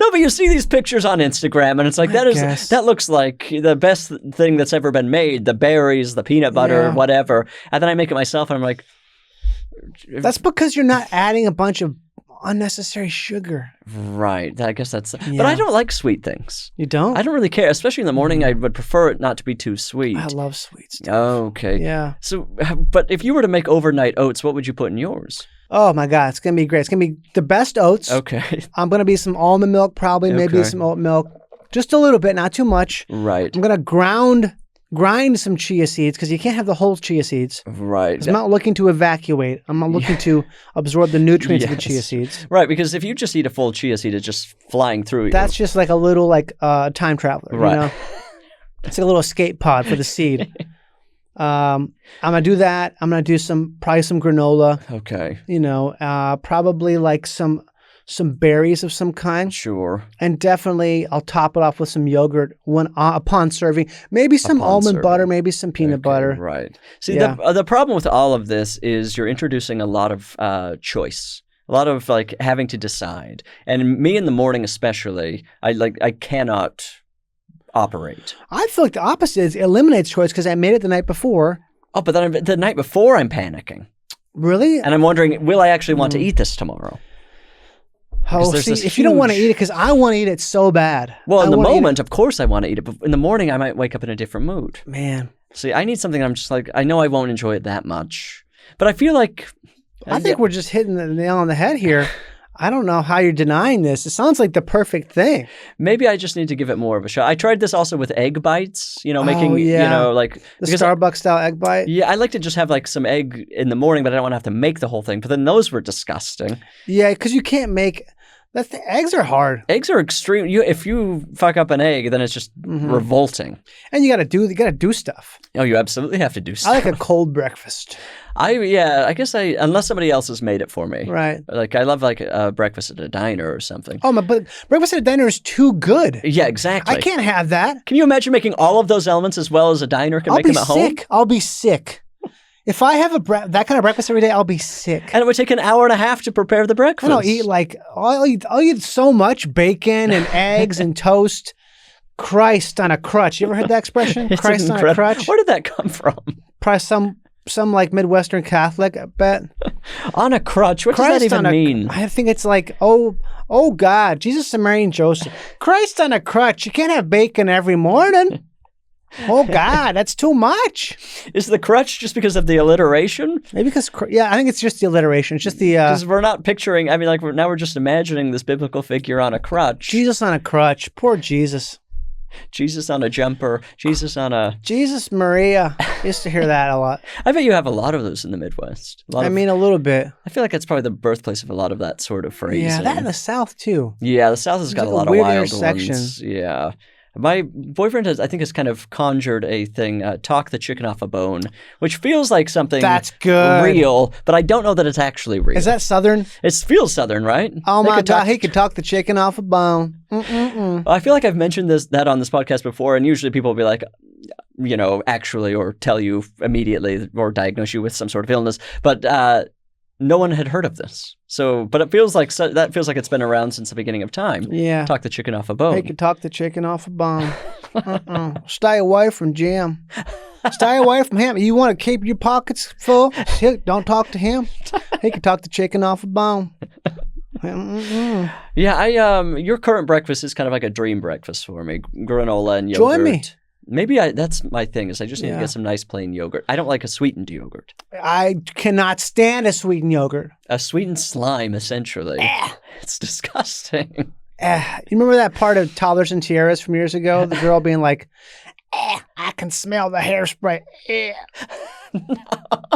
No, but you see these pictures on Instagram, and it's like that looks like the best thing that's ever been made. The berries, the peanut butter, whatever. And then I make it myself, and I'm like, that's because you're not adding a bunch of unnecessary sugar. Right. I guess that's. But I don't like sweet things. You don't? I don't really care, especially in the morning. I would prefer it not to be too sweet. I love sweet stuff. Okay. Yeah. So, but if you were to make overnight oats, what would you put in yours? Oh my God, it's gonna be great. It's gonna be the best oats. Okay. I'm gonna be some almond milk, probably maybe some oat milk, just a little bit, not too much. Right. I'm gonna grind some chia seeds because you can't have the whole chia seeds. Right. I'm not looking to evacuate. I'm not looking to absorb the nutrients of the chia seeds. Right, because if you just eat a full chia seed, it's just flying through you. That's just like a little time traveler. Right. You know? It's like a little escape pod for the seed. I'm gonna do that. I'm gonna do probably some granola. Okay. Probably like some berries of some kind. Sure. And definitely I'll top it off with some yogurt upon serving. Maybe some almond butter, maybe some peanut butter. Right. See, the problem with all of this is you're introducing a lot of choice. A lot of like having to decide. And me in the morning especially, I cannot operate. I feel like the opposite is eliminates choice because I made it the night before. Oh, but then the night before I'm panicking. Really? And I'm wondering, will I actually want to eat this tomorrow? Oh, see, if you don't want to eat it, because I want to eat it so bad. Well, in the moment, of course I want to eat it, but in the morning I might wake up in a different mood. Man. See, I need something I'm just like, I know I won't enjoy it that much, but I feel like... I think we're just hitting the nail on the head here. I don't know how you're denying this. It sounds like the perfect thing. Maybe I just need to give it more of a shot. I tried this also with egg bites, making, like... The Starbucks-style egg bite? Yeah, I like to just have like some egg in the morning, but I don't want to have to make the whole thing. But then those were disgusting. Yeah, because you can't make... eggs are hard. Eggs are extreme. If you fuck up an egg, then it's just revolting. And you gotta do stuff. Oh, you absolutely have to do stuff. I like a cold breakfast. I guess unless somebody else has made it for me. Right. Like I love like breakfast at a diner or something. Oh, but breakfast at a diner is too good. Yeah, exactly. I can't have that. Can you imagine making all of those elements as well as a diner can make them at home? I'll be sick. If I have that kind of breakfast every day, I'll be sick. And it would take an hour and a half to prepare the breakfast. I'll eat so much bacon and eggs and toast. Christ on a crutch. You ever heard that expression? Christ on a crutch? Where did that come from? Probably some like Midwestern Catholic, I bet. On a crutch? What does that even mean? I think it's like, oh God, Jesus and Mary and Joseph. Christ on a crutch. You can't have bacon every morning. Oh God, that's too much. Is the crutch just because of the alliteration? Maybe because, I think it's just the alliteration. It's just the... Because we're not picturing, now we're just imagining this biblical figure on a crutch. Jesus on a crutch. Poor Jesus. Jesus on a jumper. Jesus on a... Jesus Maria. I used to hear that a lot. I bet you have a lot of those in the Midwest. A little bit. I feel like that's probably the birthplace of a lot of that sort of phrasing. Yeah, that in the South too. Yeah, the South has got a lot of wild ones. Yeah. My boyfriend has kind of conjured a thing, talk the chicken off a bone, which feels like something that's good. Real, but I don't know that it's actually real. Is that Southern? It feels Southern, right? Oh my God, he could talk the chicken off a bone. I feel like I've mentioned that on this podcast before, and usually people will be like, actually, or tell you immediately, or diagnose you with some sort of illness, but no one had heard of this. So, but it feels like it's been around since the beginning of time. Yeah. Talk the chicken off a bone. He could talk the chicken off a bone. Stay away from Jim. Stay away from him. You want to keep your pockets full? Don't talk to him. He could talk the chicken off a bone. Yeah, your current breakfast is kind of like a dream breakfast for me. Granola and yogurt. Join me. Maybe that's my thing is I just need to get some nice plain yogurt. I don't like a sweetened yogurt. I cannot stand a sweetened yogurt. A sweetened slime, essentially. It's disgusting. You remember that part of Toddlers and Tiaras from years ago? The girl being like, I can smell the hairspray. No.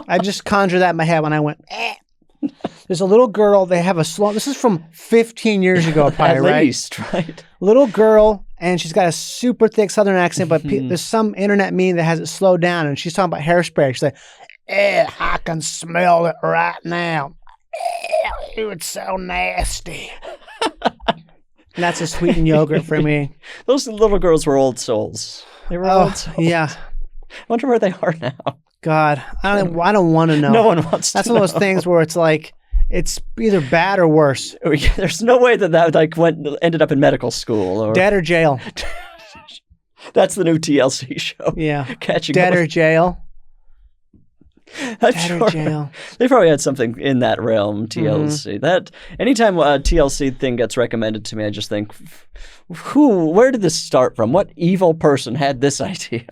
I just conjured that in my head when I went, There's a little girl, they have a slow, this is from 15 years ago probably, right? At least, right? Little girl, and she's got a super thick Southern accent, but there's some internet meme that has it slowed down, and she's talking about hairspray. She's like, I can smell it right now. It's so nasty. And that's a sweetened yogurt for me. Those little girls were old souls. They were old souls. Yeah. I wonder where they are now. God, I don't want to know. No one wants to know. That's one of those things where it's like, it's either bad or worse. There's no way that like ended up in medical school or dead or jail. That's the new TLC show. Yeah, Catching dead or jail. Dead or jail. They probably had something in that realm. TLC. That anytime a TLC thing gets recommended to me, I just think, where did this start from? What evil person had this idea?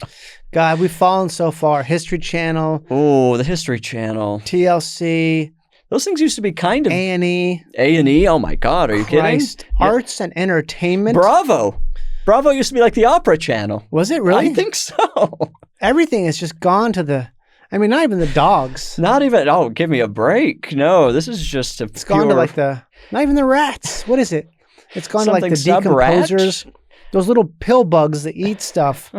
God, we've fallen so far. History Channel. Oh, the History Channel. TLC. Those things used to be kind of... A&E. A&E? Oh my God, are you kidding? Arts and entertainment. Bravo. Bravo used to be like the Opera Channel. Was it really? I think so. Everything has just gone to the... not even the dogs. Not even... Oh, give me a break. No, this is just It's gone to like the... Not even the rats. What is it? It's gone to like the decomposers. Those little pill bugs that eat stuff.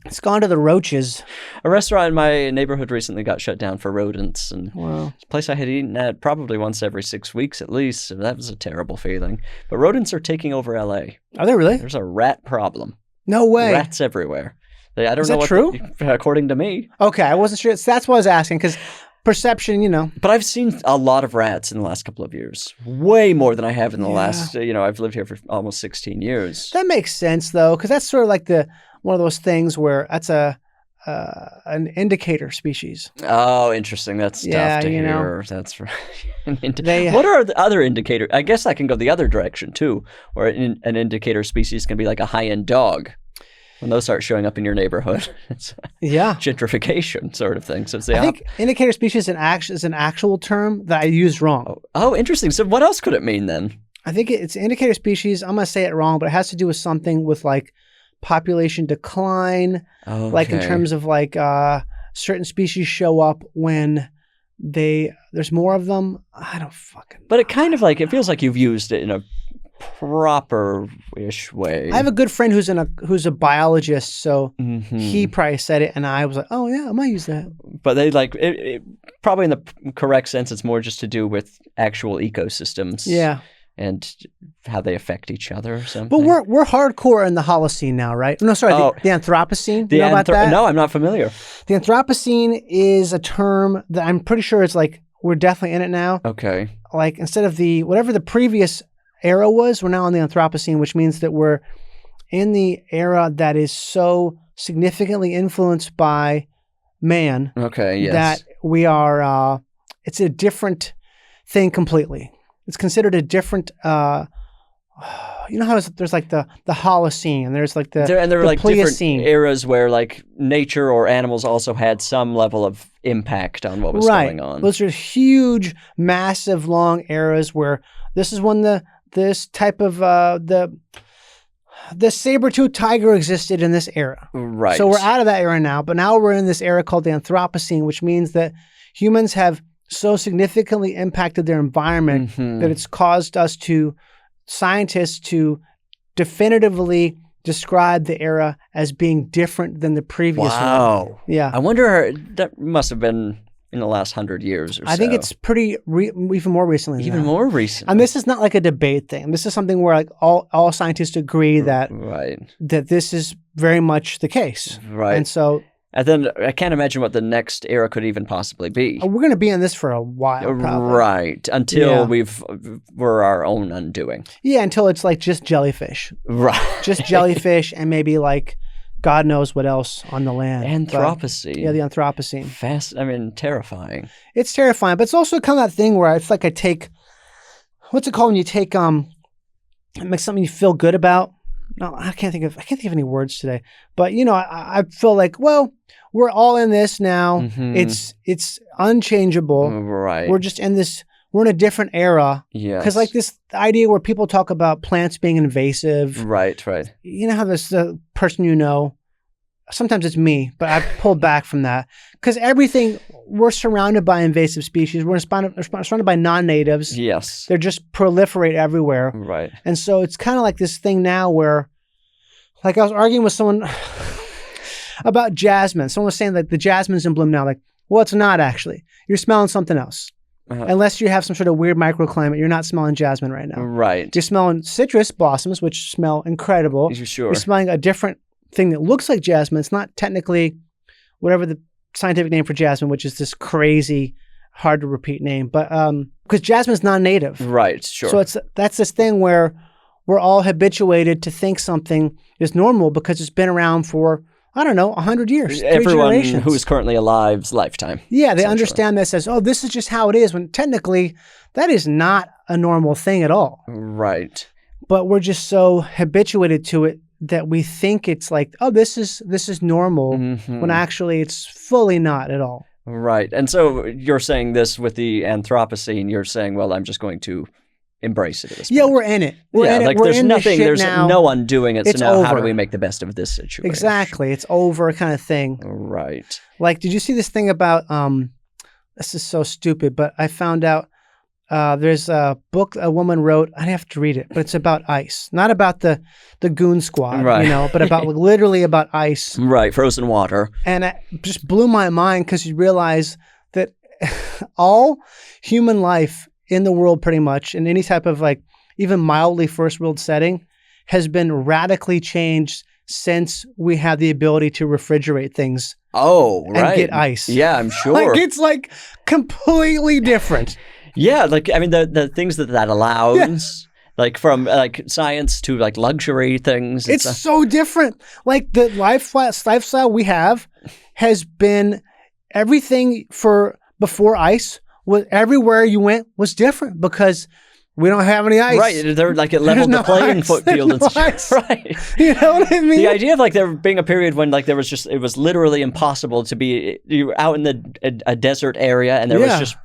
It's gone to the roaches. A restaurant in my neighborhood recently got shut down for rodents, and Wow. it's a place I had eaten at probably once every 6 weeks at least, so that was a terrible feeling. But rodents are taking over LA. Are they really? There's a rat problem. No way. Rats everywhere. I don't Is know that what true? according to me. Okay, I wasn't sure. That's what I was asking, because perception, But I've seen a lot of rats in the last couple of years. Way more than I have in the last, I've lived here for almost 16 years. That makes sense, though, because that's sort of like one of those things where that's an indicator species. Oh, interesting. That's tough to hear. That's right. What are the other indicators? I guess I can go the other direction, too, where an indicator species can be like a high-end dog. When those start showing up in your neighborhood, it's gentrification sort of thing. So I think indicator species is an actual term that I used wrong. Oh, interesting. So what else could it mean then? I think it's indicator species. I'm going to say it wrong, but it has to do with something with like population decline, like in terms of like certain species show up when there's more of them. I don't fucking know. But it kind of like, it feels like you've used it in a proper-ish way. I have a good friend who's a biologist, so he probably said it, and I was like, oh yeah, I might use that. But they like it, probably in the correct sense, it's more just to do with actual ecosystems. Yeah. And how they affect each other or something. But we're hardcore in the Holocene now, right? No, sorry, the Anthropocene. You know about that? No, I'm not familiar. The Anthropocene is a term that I'm pretty sure it's like we're definitely in it now. Okay. Like instead of whatever the previous era was, we're now in the Anthropocene, which means that we're in the era that is so significantly influenced by man. Okay, yes. That we are, it's a different thing completely. It's considered a different, you know how there's like the Holocene, and there's like there were like Pliocene. Different eras where like nature or animals also had some level of impact on what was going on. Those are huge, massive, long eras where this is when this type of the saber-toothed tiger existed in this era. Right. So we're out of that era now, but now we're in this era called the Anthropocene, which means that humans have so significantly impacted their environment that it's caused scientists to definitively describe the era as being different than the previous one. Wow. Yeah. I wonder, that must have been in the last 100 years or so. I think it's pretty even more recently than Even that. more recent. And this is not like a debate thing. This is something where like all scientists agree that this is very much the case. Right. And so and then I can't imagine what the next era could even possibly be. We're going to be in this for a while, probably. Right. Until we're our own undoing. Yeah, until it's like just jellyfish. Right. Just jellyfish and maybe like God knows what else on the land. Anthropocene. But, the Anthropocene. Terrifying. It's terrifying, but it's also kind of that thing where it's like I take, what's it called when you take, make something you feel good about? No, I can't think of any words today. But I feel like, well, we're all in this now. It's unchangeable. Right. We're just in this. We're in a different era. Yeah. Because like this idea where people talk about plants being invasive. Right. You know how this person sometimes it's me, but I pulled back from that because we're surrounded by invasive species. We're surrounded by non-natives. Yes. They're just proliferate everywhere. Right. And so it's kind of like this thing now where, like I was arguing with someone about jasmine. Someone was saying that the jasmine's in bloom now. Like, well, it's not actually. You're smelling something else. Unless you have some sort of weird microclimate, you're not smelling jasmine right now. Right. You're smelling citrus blossoms, which smell incredible. Sure. You're smelling a different thing that looks like jasmine. It's not technically whatever the scientific name for jasmine, which is this crazy, hard to repeat name, but because jasmine's non-native. Right, sure. So that's this thing where we're all habituated to think something is normal because it's been around for, I don't know, 100 years. Everyone who is currently alive's lifetime. Yeah, they understand this as, oh, this is just how it is, when technically that is not a normal thing at all. Right. But we're just so habituated to it that we think it's like, oh, this is normal, when actually it's fully not at all. Right. And so you're saying this with the Anthropocene, you're saying, well, I'm just going to embrace it at this point. Yeah, we're in it. We're in it. We're there's in nothing, this shit there's now. no undoing it. It's so now over. How do we make the best of this situation? Exactly. It's over kind of thing. Right. Like, did you see this thing about, this is so stupid, but I found out there's a book a woman wrote. I have to read it, but it's about ice, not about the goon squad, Right. but about literally about ice. Right, frozen water. And it just blew my mind because you realize that all human life in the world, pretty much in any type of like even mildly first world setting, has been radically changed since we had the ability to refrigerate things. Oh, right. And get ice. Yeah, I'm sure. Like it's like completely different. Yeah, like I mean the things that allows, like from like science to like luxury things. It's so different. Like the lifestyle we have has been everything for before ice. Everywhere you went was different because we don't have any ice. Right, they're like it leveled the playing field and stuff. Right. You know what I mean? The idea of like there being a period when like there was just it was literally impossible to be you were out in a desert area and there was just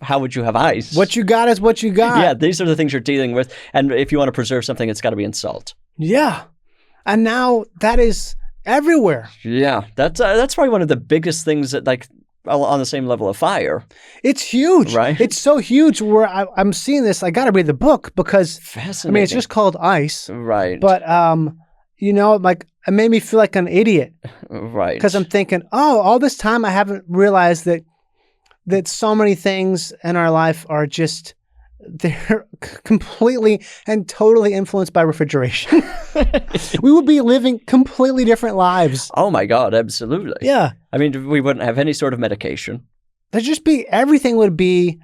how would you have ice? What you got is what you got. Yeah, these are the things you're dealing with, and if you want to preserve something, it's got to be in salt. Yeah, and now that is everywhere. Yeah, that's probably one of the biggest things that like. On the same level of fire. It's huge. Right? It's so huge where I'm seeing this. I got to read the book because, fascinating. I mean, it's just called Ice. Right. But, like it made me feel like an idiot. Right. Because I'm thinking, all this time I haven't realized that so many things in our life are just, they're completely and totally influenced by refrigeration. We would be living completely different lives. Oh my God, absolutely. Yeah. I mean, we wouldn't have any sort of medication. Everything would be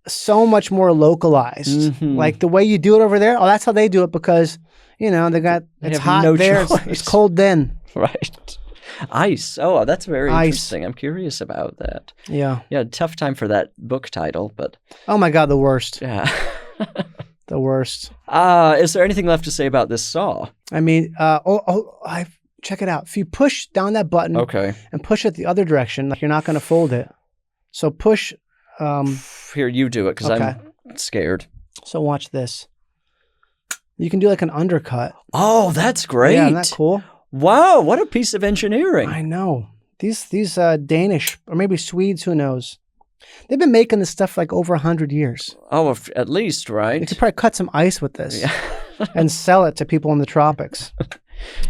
so much more localized. Mm-hmm. Like the way you do it over there, that's how they do it because, it's hot no there, choice. it's cold then. Right. Ice. Oh, that's very interesting. I'm curious about that. Yeah. Yeah, tough time for that book title, but... Oh my God, the worst. Yeah. The worst. Is there anything left to say about this saw? I mean, check it out. If you push down that button and push it the other direction, like you're not going to fold it. So push. Here, you do it because I'm scared. So watch this. You can do like an undercut. Oh, that's great. Yeah, isn't that cool? Wow, what a piece of engineering. I know. These Danish or maybe Swedes, who knows? They've been making this stuff like over 100 years. Oh, at least, right? You could probably cut some ice with this and sell it to people in the tropics.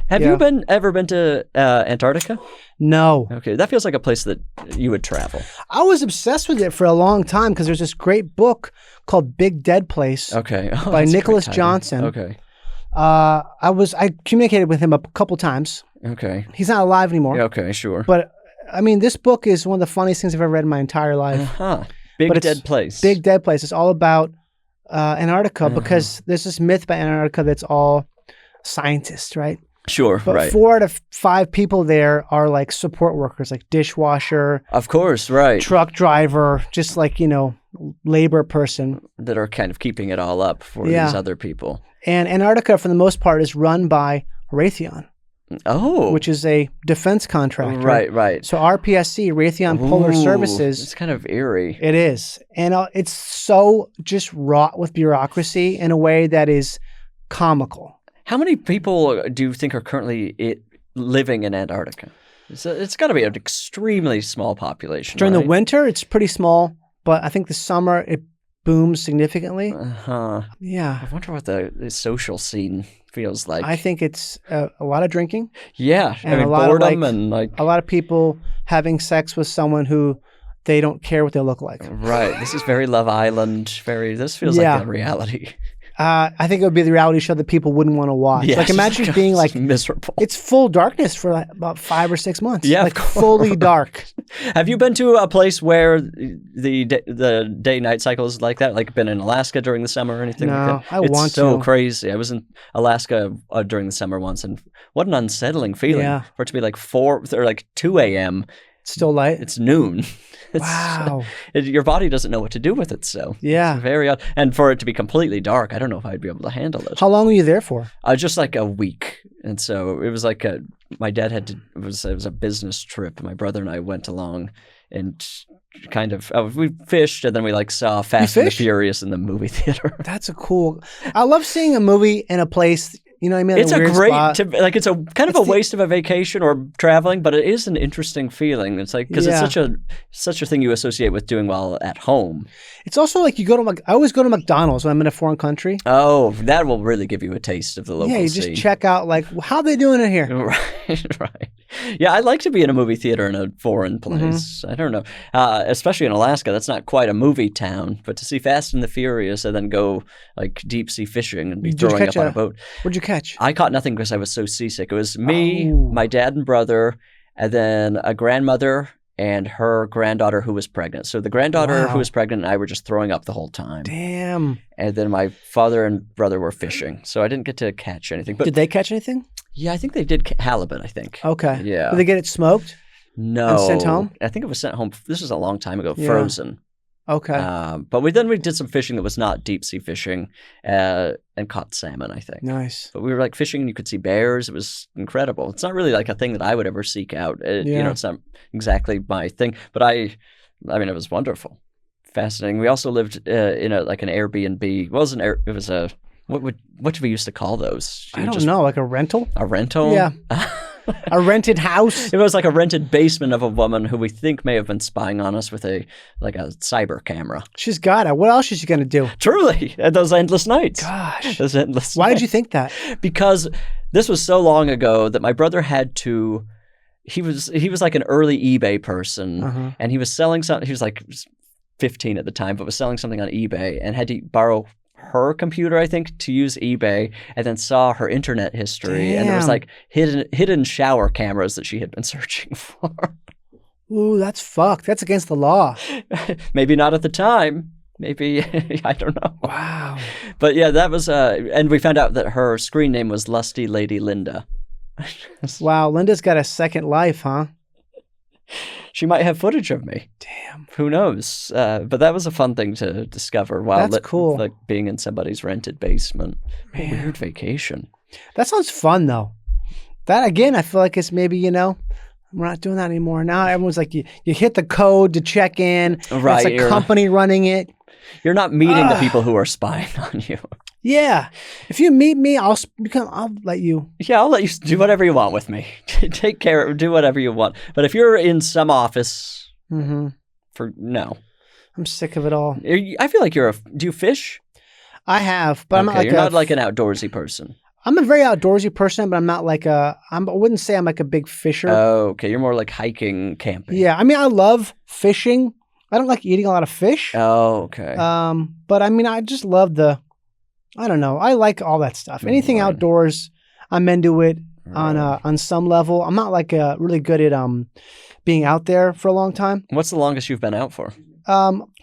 Have you ever been to Antarctica? No. Okay, that feels like a place that you would travel. I was obsessed with it for a long time because there's this great book called Big Dead Place by Nicholas Johnson. Okay. I communicated with him a couple times. Okay. He's not alive anymore. Okay, sure. But I mean, this book is one of the funniest things I've ever read in my entire life. Uh-huh. Big Dead Place. Big Dead Place. It's all about Antarctica because there's this myth about Antarctica that's all scientists, right? Sure, but right. 4 out of 5 people there are like support workers, like dishwasher. Of course, right. Truck driver, just like, labor person. That are kind of keeping it all up for these other people. And Antarctica, for the most part, is run by Raytheon. Oh. Which is a defense contractor. Right. So RPSC, Raytheon Polar Services. It's kind of eerie. It is. And it's so just wrought with bureaucracy in a way that is comical. How many people do you think are currently living in Antarctica? It's got to be an extremely small population. During the winter, it's pretty small. But I think the summer, it booms significantly. Uh-huh. Yeah. I wonder what the social scene feels like. I think it's a lot of drinking. Yeah. And I mean, boredom and like... A lot of people having sex with someone who they don't care what they look like. Right. This is very Love Island. This feels like a reality. I think it would be the reality show that people wouldn't want to watch. Yeah, like imagine being like miserable. It's full darkness for like about 5 or 6 months. Yeah, like fully dark. Have you been to a place where the day-night cycle is like that? Like been in Alaska during the summer or anything like that? I want to. It's so crazy. I was in Alaska during the summer once, and what an unsettling feeling for it to be like 4 or like 2 a.m. It's still light. It's noon. Wow. Your body doesn't know what to do with it, so it's very odd. And for it to be completely dark, I don't know if I'd be able to handle it. How long were you there for? Just like a week, and so it was like my dad had to. It was a business trip. My brother and I went along, and kind of we fished, and then we like saw Fast and the Furious in the movie theater. That's a cool. I love seeing a movie in a place You know what I mean? It's a a weird great, spot. it's a kind of a waste of a vacation or traveling, but it is an interesting feeling. It's like, because it's such a thing you associate with doing while at home. It's also like you go to, I always go to McDonald's when I'm in a foreign country. Oh, that will really give you a taste of the local Yeah, you scene. just check out like, how they doing it here? Right. Yeah, I like to be in a movie theater in a foreign place. I don't know. Especially in Alaska, that's not quite a movie town, but to see Fast and the Furious and then go like deep sea fishing and be Did you throwing catch up on a boat. What'd you catch? I caught nothing because I was so seasick. It was me, my dad and brother, and then a grandmother and her granddaughter who was pregnant. So the granddaughter who was pregnant and I were just throwing up the whole time. Damn. And then my father and brother were fishing. So I didn't get to catch anything. But Did they catch anything? yeah, I think they did halibut, I think. Okay. Yeah. Did they get it smoked? No. And sent home? I think it was sent home. This was a long time ago, Yeah. frozen. Okay. But we did some fishing that was not deep sea fishing and caught salmon, I think. Nice. But we were like fishing and you could see bears. It was incredible. It's not really like a thing that I would ever seek out. You know, it's not exactly my thing. But I mean, it was wonderful. Fascinating. We also lived in an Airbnb. It was a what do we used to call those? I don't know, like a rental? A rental? Yeah. A rented house? It was like a rented basement of a woman who we think may have been spying on us with a cyber camera. She's got it. What else is she going to do? Truly, those endless nights. Gosh. Those endless Why nights. did you think that? Because this was so long ago that my brother had to. He was like an early eBay person, and he was selling something. He was like 15 at the time, but was selling something on eBay and had to borrow her computer, I think, to use eBay, and then saw her internet history, and there was like hidden shower cameras that she had been searching for. Ooh, that's fucked. That's against the law. Maybe not at the time. Maybe, I don't know. Wow. But yeah, that was, and we found out that her screen name was Lusty Lady Linda. Wow, Linda's got a second life, huh? She might have footage of me. Damn. Who knows? But that was a fun thing to discover while That's cool. like being in somebody's rented basement. Man. Weird vacation. That sounds fun, though. That, again, I feel like it's maybe, we're not doing that anymore. Now everyone's like, you hit the code to check in. Right. It's a company running it. You're not meeting the people who are spying on you. Yeah. If you meet me, I'll let you. Yeah, I'll let you do whatever you want with me. Take care, do whatever you want. But if you're in some office, no. I'm sick of it all. I feel like do you fish? I have, but I'm not like you're not like an outdoorsy person. I'm a very outdoorsy person, but I'm not like I wouldn't say I'm like a big fisher. Oh, okay. You're more like hiking, camping. Yeah. I mean, I love fishing. I don't like eating a lot of fish. Oh, okay. But I mean, I just love I don't know. I like all that stuff. Anything outdoors, I'm into it on some level. I'm not like really good at being out there for a long time. What's the longest you've been out for?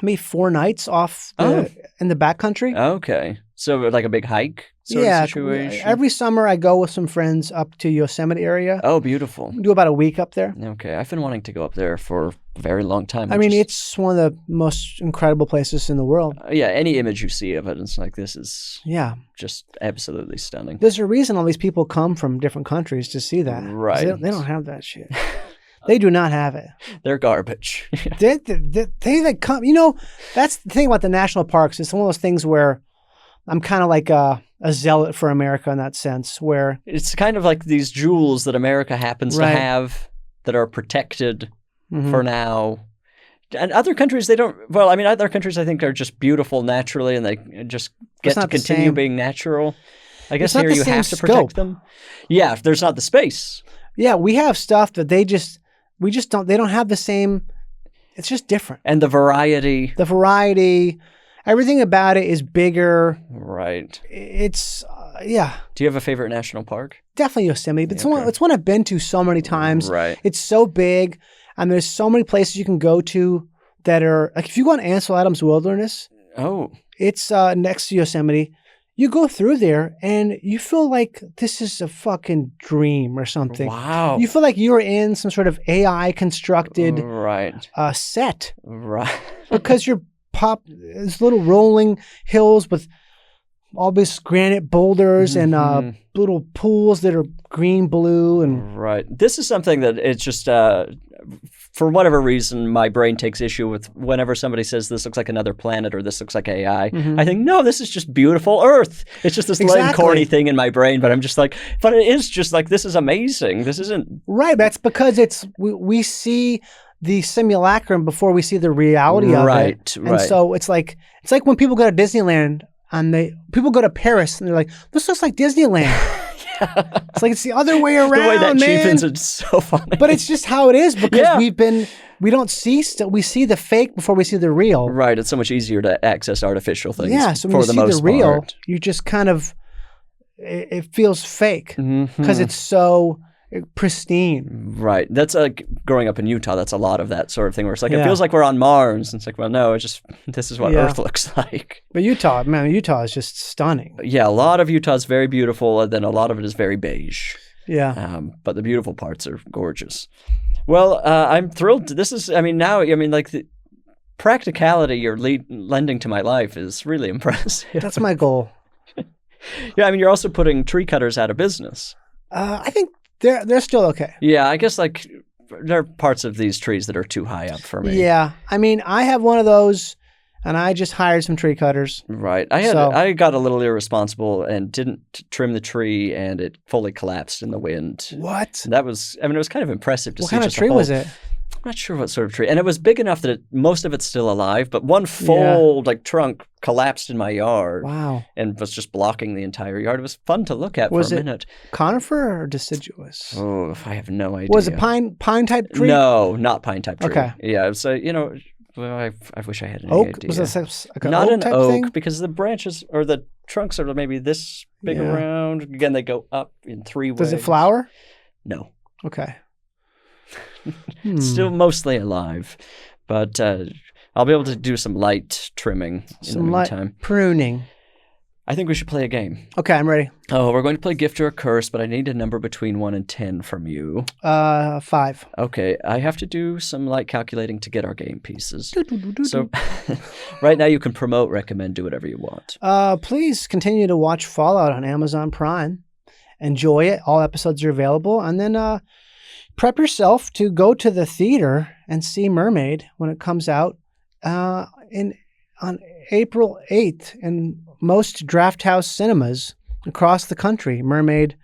Maybe 4 nights off in the backcountry. Okay. So like a big hike sort of situation? Every summer I go with some friends up to Yosemite area. Oh, beautiful. Do about a week up there. Okay. I've been wanting to go up there for a very long time. I mean, it's one of the most incredible places in the world. Yeah, any image you see of it, it's like, this is just absolutely stunning. There's a reason all these people come from different countries to see that. Right. They don't have that shit. They do not have it. They're garbage. They come. That's the thing about the national parks. It's one of those things where I'm kind of like a zealot for America in that sense, where it's kind of like these jewels that America happens to have that are protected for now. And other countries, they don't. Well, I mean, other countries I think are just beautiful naturally, and they just get to continue being natural. I guess here you have to protect them. Yeah, if there's not the space. Yeah, we have stuff that we just don't. They don't have the same. It's just different. And the variety. Everything about it is bigger. Right. It's, Do you have a favorite national park? Definitely Yosemite. But it's one I've been to so many times. Right. It's so big. And there's so many places you can go to that are, like if you go on Ansel Adams Wilderness. Oh. It's next to Yosemite. You go through there and you feel like this is a fucking dream or something. Wow. You feel like you're in some sort of AI constructed set. Right. Because you're these little rolling hills with all these granite boulders and little pools that are green, blue, and right. This is something that it's just for whatever reason my brain takes issue with whenever somebody says this looks like another planet or this looks like AI. I think no, this is just beautiful Earth. It's just this lame, corny thing in my brain, but I'm just like, but it is just like this is amazing. This isn't right. That's because we see the simulacrum before we see the reality of it. And so it's like when people go to Disneyland and people go to Paris and they're like, this looks like Disneyland. It's like it's the other way around. The way that man. cheapens it's so funny. But it's just how it is because we don't see we see the fake before we see the real. Right. It's so much easier to access artificial things. Yeah. So when you see the real, you just kind of it feels fake because it's so pristine. Right. That's growing up in Utah. That's a lot of that sort of thing where it's like, it feels like we're on Mars. And it's like, well, no, this is what Earth looks like. But Utah is just stunning. Yeah. A lot of Utah is very beautiful. And then a lot of it is very beige. Yeah. But the beautiful parts are gorgeous. Well, I'm thrilled. This is, like the practicality you're lending to my life is really impressive. That's my goal. Yeah. You're also putting tree cutters out of business. I think they're still okay. Yeah, I guess there are parts of these trees that are too high up for me. Yeah, I have one of those, and I just hired some tree cutters. Right. I got a little irresponsible and didn't trim the tree, and it fully collapsed in the wind. What? That was, it was kind of impressive to see. What kind of tree was it? I'm not sure what sort of tree. And it was big enough that most of it's still alive, but one full trunk collapsed in my yard. Wow. And was just blocking the entire yard. It was fun to look at for a minute. Conifer or deciduous? Oh, I have no idea. Was it pine type tree? No, not pine type tree. Okay. Yeah, so I wish I had any oak? idea. Was it like an not oak an type oak thing? because the branches or the trunks are maybe this big around. Again, they go up in three ways. Does it flower? No. Okay. Still mostly alive, but I'll be able to do some light trimming in the meantime. Light pruning. I think we should play a game. Okay, I'm ready. Oh, we're going to play Gift or a Curse, but I need a number between 1 and 10 from you. 5. Okay, I have to do some light calculating to get our game pieces. So right now you can promote, recommend, do whatever you want. Please continue to watch Fallout on Amazon Prime. Enjoy it. All episodes are available. And then prep yourself to go to the theater and see Mermaid when it comes out on April 8th in most Draft House cinemas across the country. Mermaid,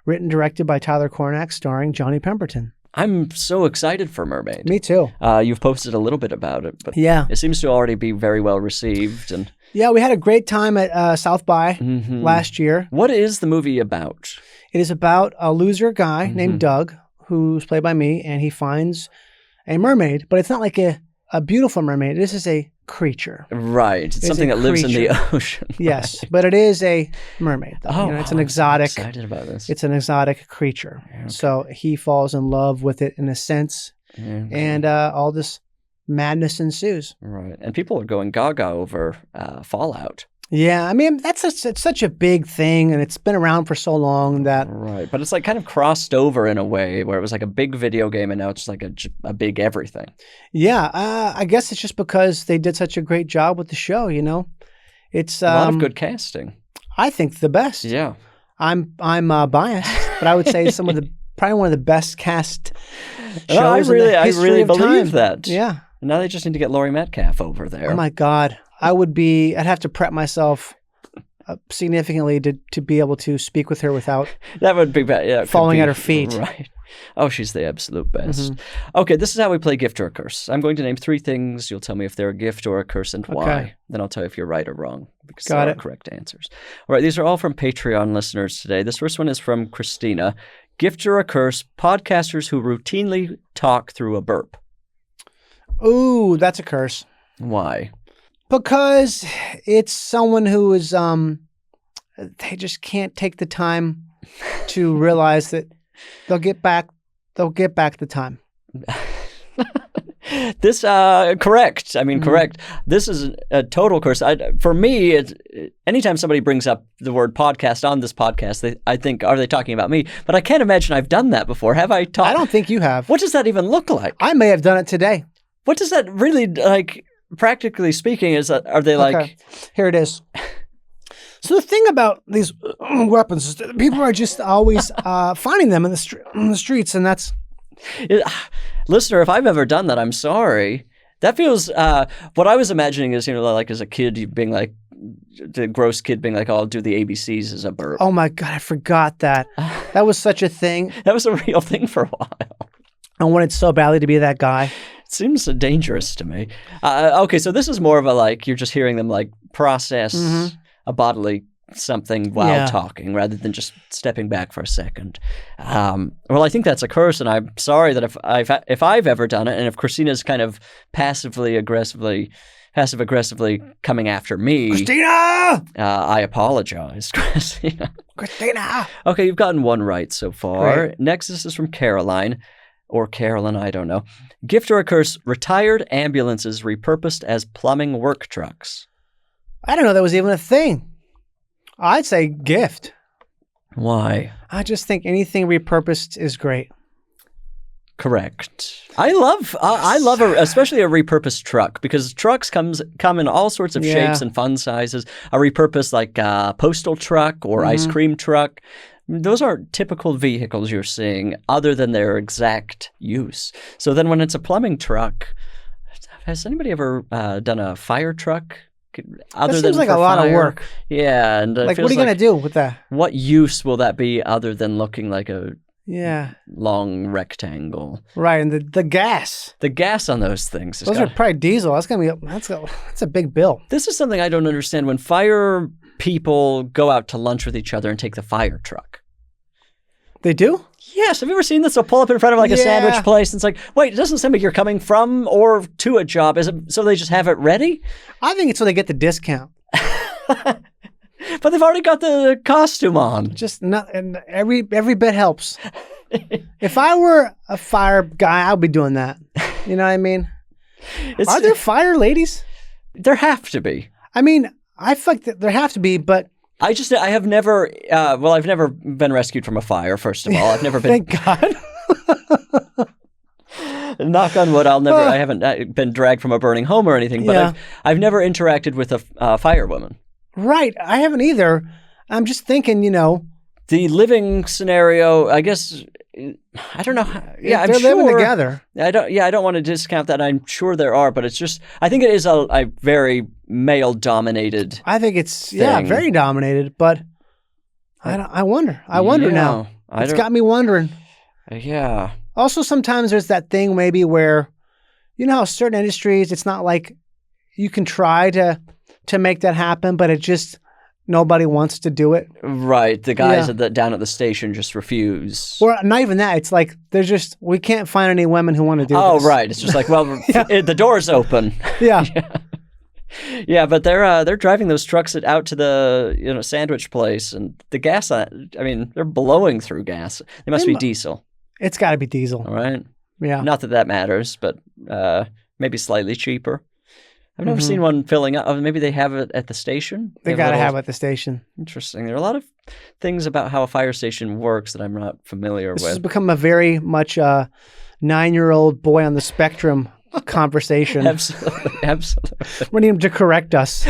written, directed by Tyler Cornack, starring Johnny Pemberton. I'm so excited for Mermaid. Me too. You've posted a little bit about it, but it seems to already be very well received. And yeah, we had a great time at South by last year. What is the movie about? It is about a loser guy named Doug, who's played by me, and he finds a mermaid, but it's not like a beautiful mermaid. This is a creature. Right. It's something that lives in the ocean. Yes, but it is a mermaid. Though. Oh, it's an exotic. I'm so excited about this. It's an exotic creature. Okay. So he falls in love with it in a sense, and all this madness ensues. Right. And people are going gaga over Fallout. Yeah, it's such a big thing, and it's been around for so long that... Right, but it's like kind of crossed over in a way where it was like a big video game, and now it's like a big everything. Yeah, I guess it's just because they did such a great job with the show, It's a lot of good casting. I think the best. Yeah. I'm biased, but I would say probably one of the best cast shows in the history of time. I really believe that. Yeah. And now they just need to get Laurie Metcalf over there. Oh my God. I'd have to prep myself significantly to be able to speak with her without that would be bad. Yeah, falling at her feet. Right. Oh, she's the absolute best. Okay, this is how we play Gift or a Curse. I'm going to name 3 things. You'll tell me if they're a gift or a curse and why. Then I'll tell you if you're right or wrong because there are correct answers. All right, these are all from Patreon listeners today. This first one is from Christina. Gift or a curse, podcasters who routinely talk through a burp. Ooh, that's a curse. Why? Because it's someone who is, they just can't take the time to realize that they'll get back the time. This, correct. Correct. This is a total curse. For me, anytime somebody brings up the word podcast on this podcast, I think, are they talking about me? But I can't imagine I've done that before. Have I talked? I don't think you have. What does that even look like? I may have done it today. What does that really, like, practically speaking, are they like... Okay. Here it is. So the thing about these weapons is that people are just always finding them in the streets, and that's... Listener, if I've ever done that, I'm sorry. That feels... what I was imagining is, like as a kid, you being like, the gross kid being like, oh, I'll do the ABCs as a burp. Oh my God, I forgot that. That was such a thing. That was a real thing for a while. I wanted so badly to be that guy. It seems dangerous to me. Okay, so this is more of a like, you're just hearing them like process a bodily something while talking rather than just stepping back for a second. Well, I think that's a curse, and I'm sorry that if I've ever done it, and if Christina's kind of passive-aggressively coming after me. Christina! I apologize, Christina. Christina! Okay, you've gotten one right so far. Great. Next, this is from Caroline. Or Carolyn, I don't know. Gift or a curse, retired ambulances repurposed as plumbing work trucks. I didn't know that was even a thing. I'd say gift. Why? I just think anything repurposed is great. Correct. I love especially a repurposed truck, because trucks come in all sorts of shapes and fun sizes. A repurposed like postal truck or ice cream truck. Those aren't typical vehicles you're seeing other than their exact use. So then when it's a plumbing truck, has anybody ever done a fire truck? That seems like a lot of work. Yeah. And like, what are you going to do with that? What use will that be other than looking like a long rectangle? Right. And the gas. The gas on those things. Those are probably diesel. That's a big bill. This is something I don't understand. When fire people go out to lunch with each other and take the fire truck. They do? Yes. Have you ever seen this? They'll pull up in front of like a sandwich place and it's like, wait, it doesn't seem like you're coming from or to a job. Is it so they just have it ready? I think it's so they get the discount. But they've already got the costume on. Just not, and every bit helps. If I were a fire guy, I'd be doing that. You know what I mean? Are there fire ladies? There have to be. I mean, I feel like there have to be, but I have never been rescued from a fire, first of all. I've never been. Thank God. Knock on wood, I haven't been dragged from a burning home or anything, but I've never interacted with a firewoman. Right. I haven't either. I'm just thinking, the living scenario, I guess, I don't know. Yeah, they're living together. I don't want to discount that. I'm sure there are, but it's just, I think it is a very male-dominated I think it's, thing. very dominated, but I wonder. I wonder now. It's got me wondering. Yeah. Also, sometimes there's that thing maybe where, how certain industries, it's not like you can try to make that happen, but it just... Nobody wants to do it. Right. The guys down at the station just refuse. Or not even that. It's like we can't find any women who want to do this. Oh, right. It's just like, well, the door's open. Yeah. Yeah, but they're driving those trucks out to the sandwich place, and the gas. I mean, they're blowing through gas. They must be diesel. It's got to be diesel. All right. Yeah. Not that matters, but maybe slightly cheaper. I've never seen one filling up. Oh, maybe they have it at the station? They got to have it at the station. Interesting. There are a lot of things about how a fire station works that I'm not familiar with. This has become a very much 9-year-old boy on the spectrum conversation. Absolutely. We need him to correct us.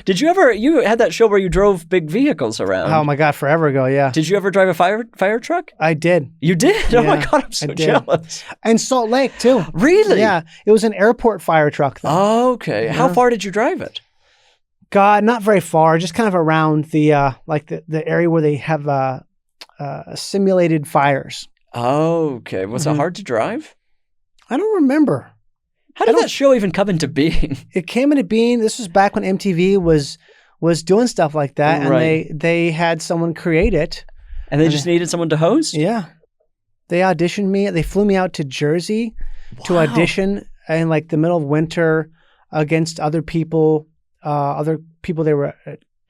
Did you had that show where you drove big vehicles around? Oh my God, forever ago, yeah. Did you ever drive a fire truck? I did. You did? Yeah, oh my God, I'm so jealous. And Salt Lake too. Really? Yeah. It was an airport fire truck though. Oh, okay. Yeah. How far did you drive it? God, not very far. Just kind of around the the area where they have simulated fires. Oh, okay. Was it hard to drive? I don't remember. How did that show even come into being? It came into being. This was back when MTV was doing stuff like that, and they had someone create it. And they just needed someone to host? Yeah. They auditioned me. They flew me out to Jersey to audition in like the middle of winter against other people they were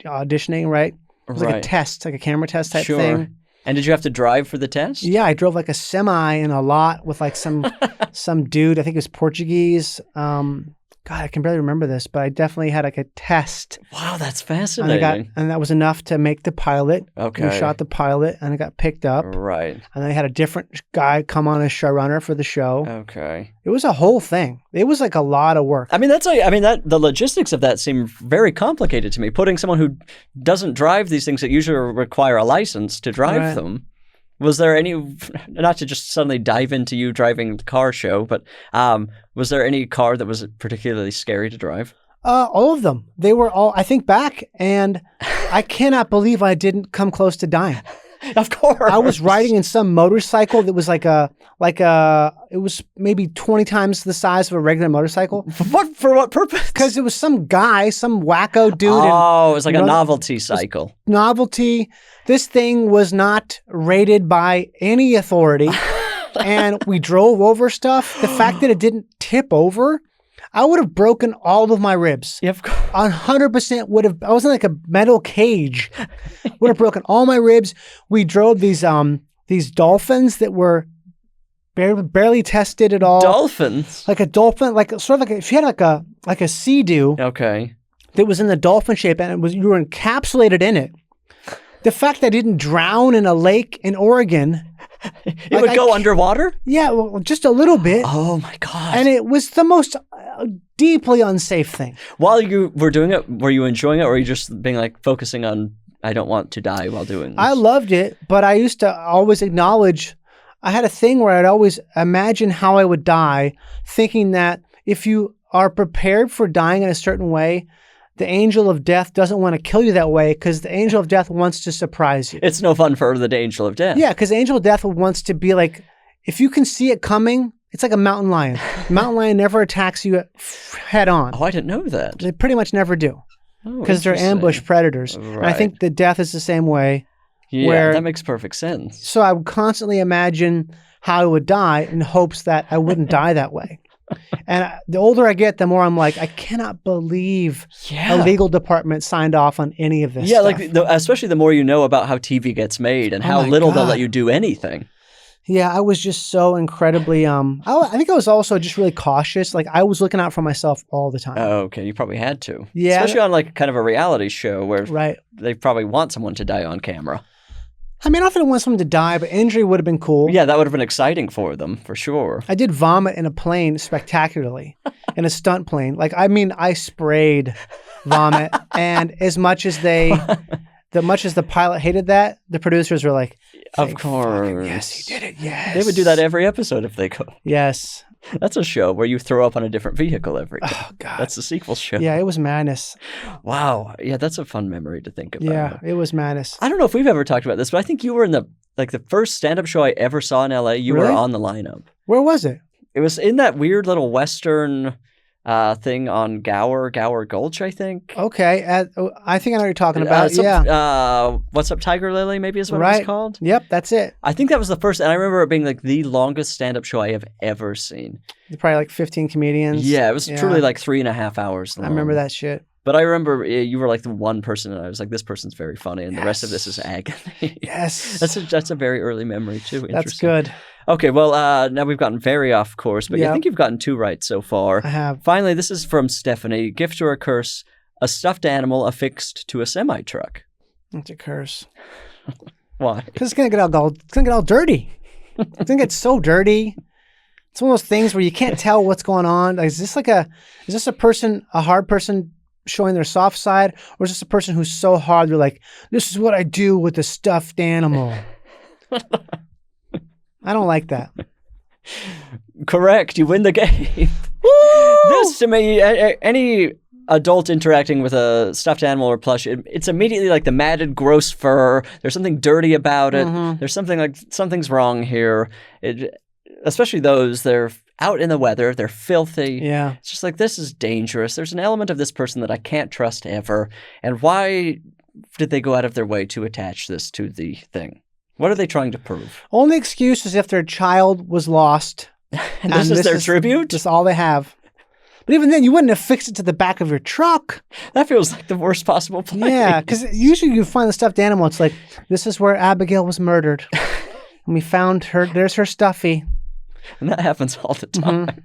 auditioning, right? It was like a test, like a camera test type thing. And did you have to drive for the test? Yeah, I drove like a semi in a lot with like some dude, I think it was Portuguese, God, I can barely remember this, but I definitely had like a test. Wow, that's And fascinating. and that was enough to make the pilot. Okay. We shot the pilot and it got picked up. Right. And they had a different guy come on as showrunner for the show. Okay. It was a whole thing. It was like a lot of work. I mean, the logistics of that seem very complicated to me. Putting someone who doesn't drive these things that usually require a license to drive them. Was there any, not to just suddenly dive into you driving the car show, but was there any car that was particularly scary to drive? All of them. They were all, I think back, and I cannot believe I didn't come close to dying. Of course. I was riding in some motorcycle that was it was maybe 20 times the size of a regular motorcycle. For what purpose? Because it was some guy, some wacko dude. Oh, it was like a novelty cycle. Novelty. This thing was not rated by any authority. And we drove over stuff. The fact that it didn't tip over, I would have broken all of my ribs. Yeah, of course. 100% would have. I was in like a metal cage. Would have broken all my ribs. We drove these dolphins that were barely tested at all. Dolphins? Like a dolphin, like sort of like if you had like a sea-doo. Okay. That was in the dolphin shape, and you were encapsulated in it. The fact that I didn't drown in a lake in Oregon. It would go underwater? Yeah, well, just a little bit. Oh my God. And it was the most deeply unsafe thing. While you were doing it, were you enjoying it, or were you just being like focusing on, I don't want to die while doing this? I loved it, but I used to always acknowledge, I had a thing where I'd always imagine how I would die, thinking that if you are prepared for dying in a certain way, the angel of death doesn't want to kill you that way because the angel of death wants to surprise you. It's no fun for the angel of death. Yeah, because the angel of death wants to be like, if you can see it coming, it's like a mountain lion. The mountain lion never attacks you head on. Oh, I didn't know that. They pretty much never do because they're ambush predators. Right. And I think the death is the same way. Yeah, that makes perfect sense. So I would constantly imagine how I would die in hopes that I wouldn't die that way. And the older I get, the more I'm like, I cannot believe a legal department signed off on any of this stuff. Like especially the more you know about how TV gets made and how little they'll let you do anything. Yeah, I was just so incredibly, I think I was also just really cautious. Like I was looking out for myself all the time. Oh, okay. You probably had to. Yeah. Especially on like kind of a reality show where right. They probably want someone to die on camera. I mean, I often want someone to die, but injury would have been cool. Yeah, that would have been exciting for them, for sure. I did vomit in a plane spectacularly, in a stunt plane. Like, I mean, I sprayed vomit, and as much as the pilot hated that, the producers were like, of course. Yes, you did it, yes. They would do that every episode if they could. Yes. That's a show where you throw up on a different vehicle every day. Oh, God. That's the sequel show. Yeah, it was madness. Wow. Yeah, that's a fun memory to think about. Yeah, it was madness. I don't know if we've ever talked about this, but I think you were in the first stand-up show I ever saw in LA. You were on the lineup. Where was it? It was in that weird little Western thing on Gower Gulch, I think. Okay. I think I know what you're talking about. What's Up Tiger Lily, maybe is what it was called. Yep, that's it. I think that was the first, and I remember it being like the longest stand-up show I have ever seen. Probably like 15 comedians. Yeah, it was truly like 3.5 hours long. I remember that shit. But I remember you were like the one person, and I was like, this person's very funny, and the rest of this is agony. Yes. That's a very early memory, too. That's good. Okay, well, now we've gotten very off course, but I think you've gotten 2 right so far. I have. Finally, this is from Stephanie. Gift or a curse, a stuffed animal affixed to a semi-truck. It's a curse. Why? Because it's gonna get all dirty. It's gonna get so dirty. It's one of those things where you can't tell what's going on. Like, is this a hard person showing their soft side, or is this a person who's so hard they're like, this is what I do with a stuffed animal? I don't like that. Correct. You win the game. This, to me, any adult interacting with a stuffed animal or plush, it's immediately like the matted, gross fur. There's something dirty about it. Mm-hmm. There's something like something's wrong here. Especially those, they're out in the weather. They're filthy. Yeah. It's just like, this is dangerous. There's an element of this person that I can't trust ever. And why did they go out of their way to attach this to the thing? What are they trying to prove? Only excuse is if their child was lost. And this is their tribute? That's all they have. But even then, you wouldn't have fixed it to the back of your truck. That feels like the worst possible place. Yeah, because usually you find the stuffed animal, it's like, this is where Abigail was murdered. And we found her, there's her stuffy. And that happens all the time.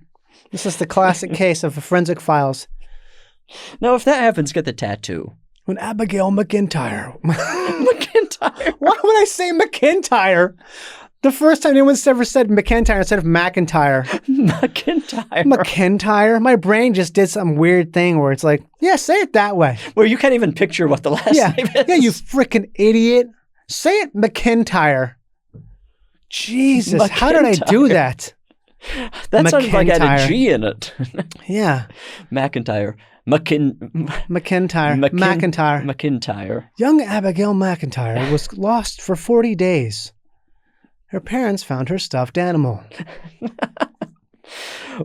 This is the classic case of forensic files. Now, if that happens, get the tattoo. When Abigail McIntyre. McIntyre. Why would I say McIntyre? The first time anyone's ever said McIntyre instead of McIntyre. McIntyre. McIntyre? My brain just did some weird thing where it's like, yeah, say it that way. Where you can't even picture what the last name is. Yeah, you freaking idiot. Say it McIntyre. Jesus, McIntyre. How did I do that? That sounded like it had a G in it. Yeah. McIntyre. McIntyre. McIntyre. Young Abigail McIntyre was lost for 40 days. Her parents found her stuffed animal.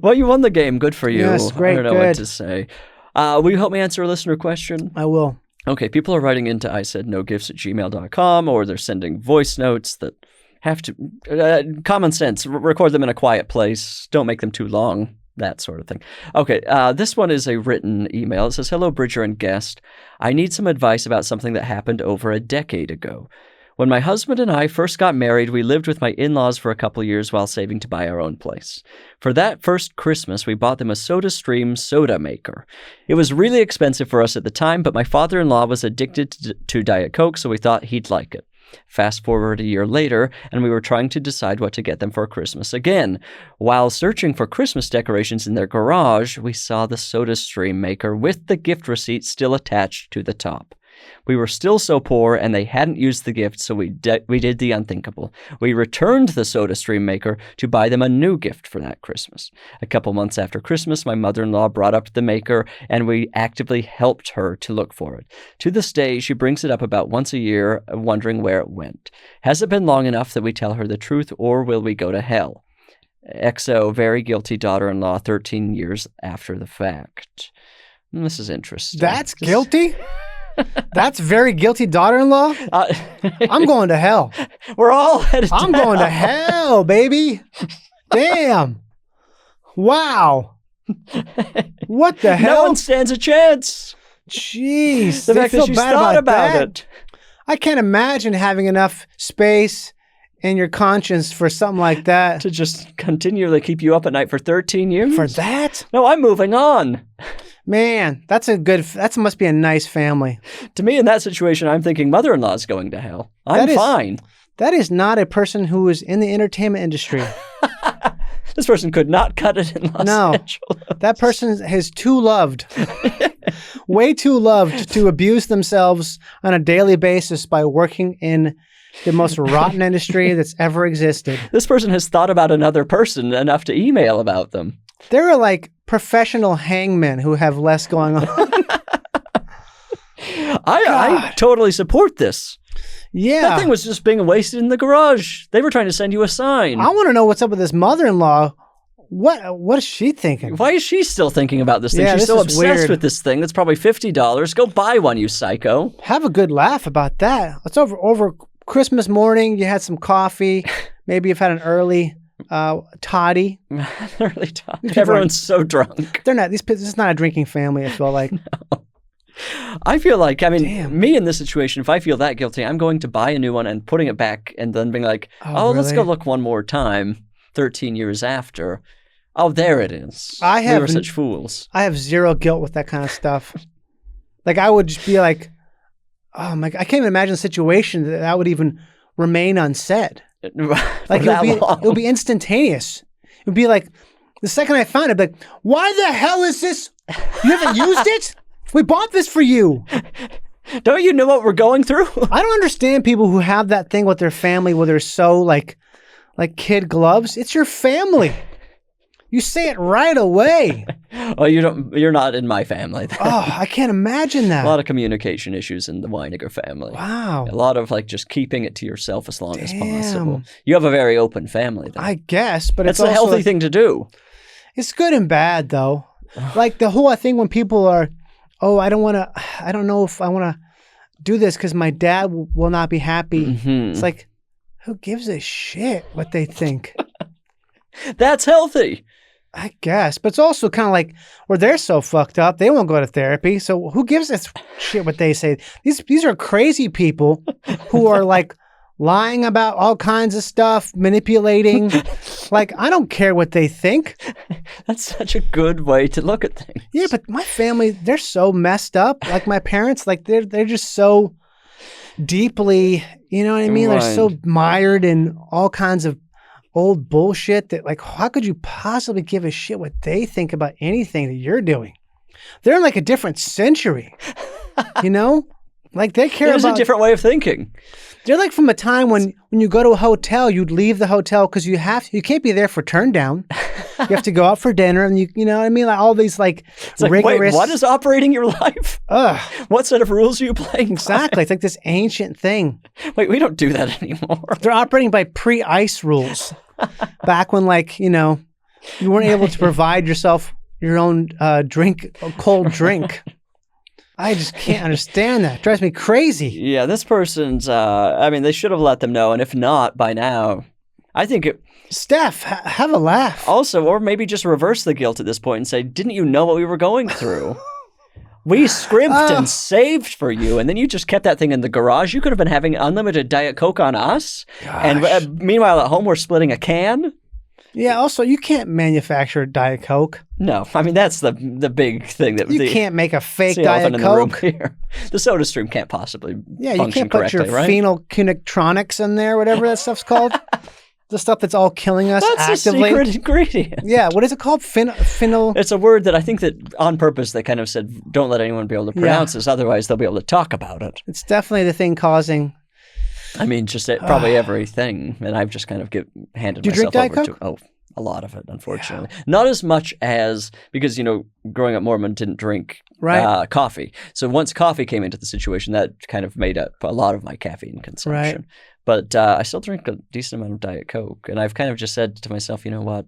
Well, you won the game. Good for you. Yes, great, I don't know good. what to say. Will you help me answer a listener question? I will. Okay, people are writing into isaidnogifts@gmail.com, or they're sending voice notes that have to... common sense. Record them in a quiet place. Don't make them too long. That sort of thing. Okay, this one is a written email. It says, "Hello, Bridger and guest. I need some advice about something that happened over a decade ago. When my husband and I first got married, we lived with my in-laws for a couple years while saving to buy our own place. For that first Christmas, we bought them a SodaStream soda maker. It was really expensive for us at the time, but my father-in-law was addicted to Diet Coke, so we thought he'd like it. Fast forward a year later, and we were trying to decide what to get them for Christmas again. While searching for Christmas decorations in their garage, we saw the SodaStream maker with the gift receipt still attached to the top. We were still so poor, and they hadn't used the gift, so we did the unthinkable. We returned the SodaStream maker to buy them a new gift for that Christmas. A couple months after Christmas, my mother-in-law brought up the maker, and we actively helped her to look for it. To this day, she brings it up about once a year, wondering where it went. Has it been long enough that we tell her the truth, or will we go to hell? XO, very guilty daughter-in-law 13 years after the fact." This is interesting. That's guilty? That's very guilty daughter-in-law? I'm going to hell. We're all headed I'm to going to hell, baby. Damn. Wow. What the hell? No one stands a chance. Jeez. The they fact feel that she's bad thought about that. it. I can't imagine having enough space in your conscience for something like that. To just continually keep you up at night for 13 years? For that? No, I'm moving on. Man, that must be a nice family. To me, in that situation, I'm thinking mother-in-law's going to hell. I'm fine. That is not a person who is in the entertainment industry. This person could not cut it in Los Angeles. That person is too loved. Way too loved to abuse themselves on a daily basis by working in the most rotten industry that's ever existed. This person has thought about another person enough to email about them. There are like professional hangmen who have less going on. I totally support this. Yeah. That thing was just being wasted in the garage. They were trying to send you a sign. I want to know what's up with this mother-in-law. What is she thinking? Why is she still thinking about this thing? Yeah, She's this so is obsessed weird. with this thing. That's probably $50. Go buy one, you psycho. Have a good laugh about that. It's over Christmas morning. You had some coffee. Maybe you've had an early toddy. Early toddy. Everyone's so drunk. They're not. This is not a drinking family. I feel like. No. I feel like, Damn. me in this situation, if I feel that guilty, I'm going to buy a new one and putting it back and then being like, let's go really? look one more time 13 years after. Oh, there it is. We were such fools. I have zero guilt with that kind of stuff. Like I would just be like, oh my! I can't even imagine a situation that would even remain unsaid. Like it would be instantaneous. It would be like the second I found it, I'd be like, why the hell is this? You haven't used it? We bought this for you. Don't you know what we're going through? I don't understand people who have that thing with their family where they're so like kid gloves. It's your family. You say it right away. Oh, you're not in my family. Oh, I can't imagine that. A lot of communication issues in the Winegar family. Wow. A lot of just keeping it to yourself as long as Damn. possible. You have a very open family, though. I guess, but That's it's a also healthy thing to do. It's good and bad though. Like the whole thing when people are, I don't know if I want to do this because my dad will not be happy. Mm-hmm. It's like, who gives a shit what they think? That's healthy. I guess, but it's also kind of like where they're so fucked up, they won't go to therapy. So who gives a shit what they say? These are crazy people who are like lying about all kinds of stuff, manipulating, Like, I don't care what they think. That's such a good way to look at things. Yeah, but my family, they're so messed up. Like my parents, like they're just so deeply, you know what I mean? Right. They're so mired in all kinds of old bullshit that, like, how could you possibly give a shit what they think about anything that you're doing? They're in like a different century, you know? Like they care There's about a different way of thinking. They're like from a time when you go to a hotel, you'd leave the hotel because you can't be there for turn down. You have to go out for dinner, and you know what I mean? Like all these like It's like, rigorous. wait, what is operating your life? What set of rules are you playing? Exactly. It's like this ancient thing. Wait, we don't do that anymore. They're operating by pre-ice rules. Back when, like, you know, you weren't able to provide yourself your own cold drink. I just can't understand that. It drives me crazy. Yeah, this person's, I mean, they should have let them know. And if not, by now, I think it... Steph, have a laugh. Also, or maybe just reverse the guilt at this point and say, didn't you know what we were going through? We scrimped and saved for you, and then you just kept that thing in the garage. You could have been having unlimited Diet Coke on us. Gosh. And meanwhile, at home, we're splitting a can. Yeah, also, you can't manufacture Diet Coke. No, I mean, that's the big thing. That You can't make a fake the elephant Diet in the room Coke. here. The soda stream can't possibly Yeah, you function can't put your correctly, right? phenylquinactronics in there, whatever that stuff's called. The stuff that's all killing us That's actively. a secret ingredient. Yeah, what is it called? Phenyl. It's a word that I think that on purpose they kind of said, don't let anyone be able to pronounce this, otherwise they'll be able to talk about it. It's definitely the thing causing. I mean, just probably everything, and I've just kind of handed Do you myself drink over Diet to a lot of it, unfortunately. Yeah. Not as much as, because, you know, growing up Mormon didn't drink coffee. So once coffee came into the situation, that kind of made up a lot of my caffeine consumption. Right. But I still drink a decent amount of Diet Coke, and I've kind of just said to myself, you know what?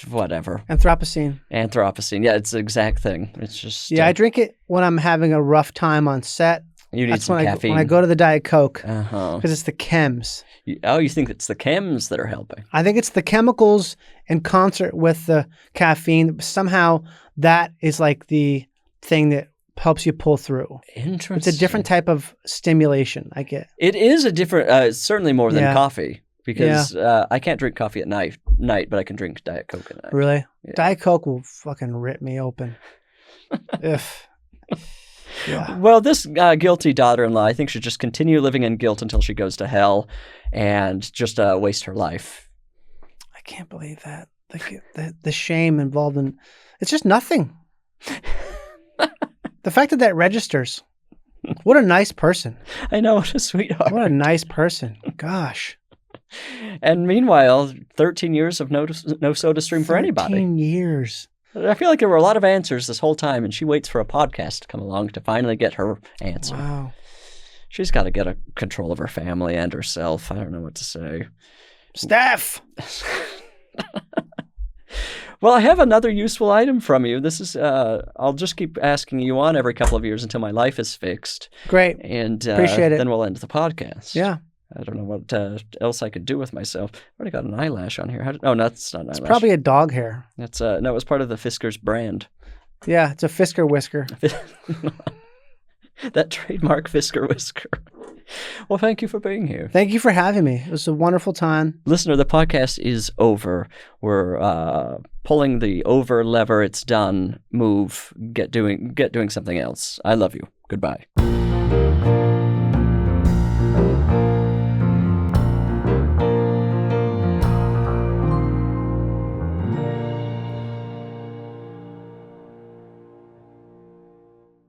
Whatever. Anthropocene. Yeah, it's the exact thing. It's just... Yeah, I drink it when I'm having a rough time on set. You need some caffeine. When I go to the Diet Coke, because it's the chems. You think it's the chems that are helping? I think it's the chemicals in concert with the caffeine. Somehow that is like the thing that helps you pull through. Interesting. It's a different type of stimulation I get. It is a different, certainly more than coffee, because I can't drink coffee at night, but I can drink Diet Coke at night. Really? Yeah. Diet Coke will fucking rip me open. Yeah. Well, this guilty daughter-in-law, I think, should just continue living in guilt until she goes to hell and just waste her life. I can't believe that. The shame involved in it's just nothing. The fact that registers. What a nice person. I know, what a sweetheart. What a nice person. Gosh. And meanwhile, 13 years of no soda stream for anybody. 13 years. I feel like there were a lot of answers this whole time, and she waits for a podcast to come along to finally get her answer. Wow. She's got to get a control of her family and herself. I don't know what to say. Steph! Well, I have another useful item from you. This is, I'll just keep asking you on every couple of years until my life is fixed. Great. And appreciate it. Then we'll end the podcast. Yeah. I don't know what else I could do with myself. I've already got an eyelash on here. No, that's not an eyelash. It's probably a dog hair. That's no, it was part of the Fisker's brand. Yeah, it's a Fisker whisker. That trademark Fisker whisker. Well, thank you for being here. Thank you for having me. It was a wonderful time. Listener, the podcast is over. We're pulling the over lever. It's done. Move. Get doing something else. I love you. Goodbye.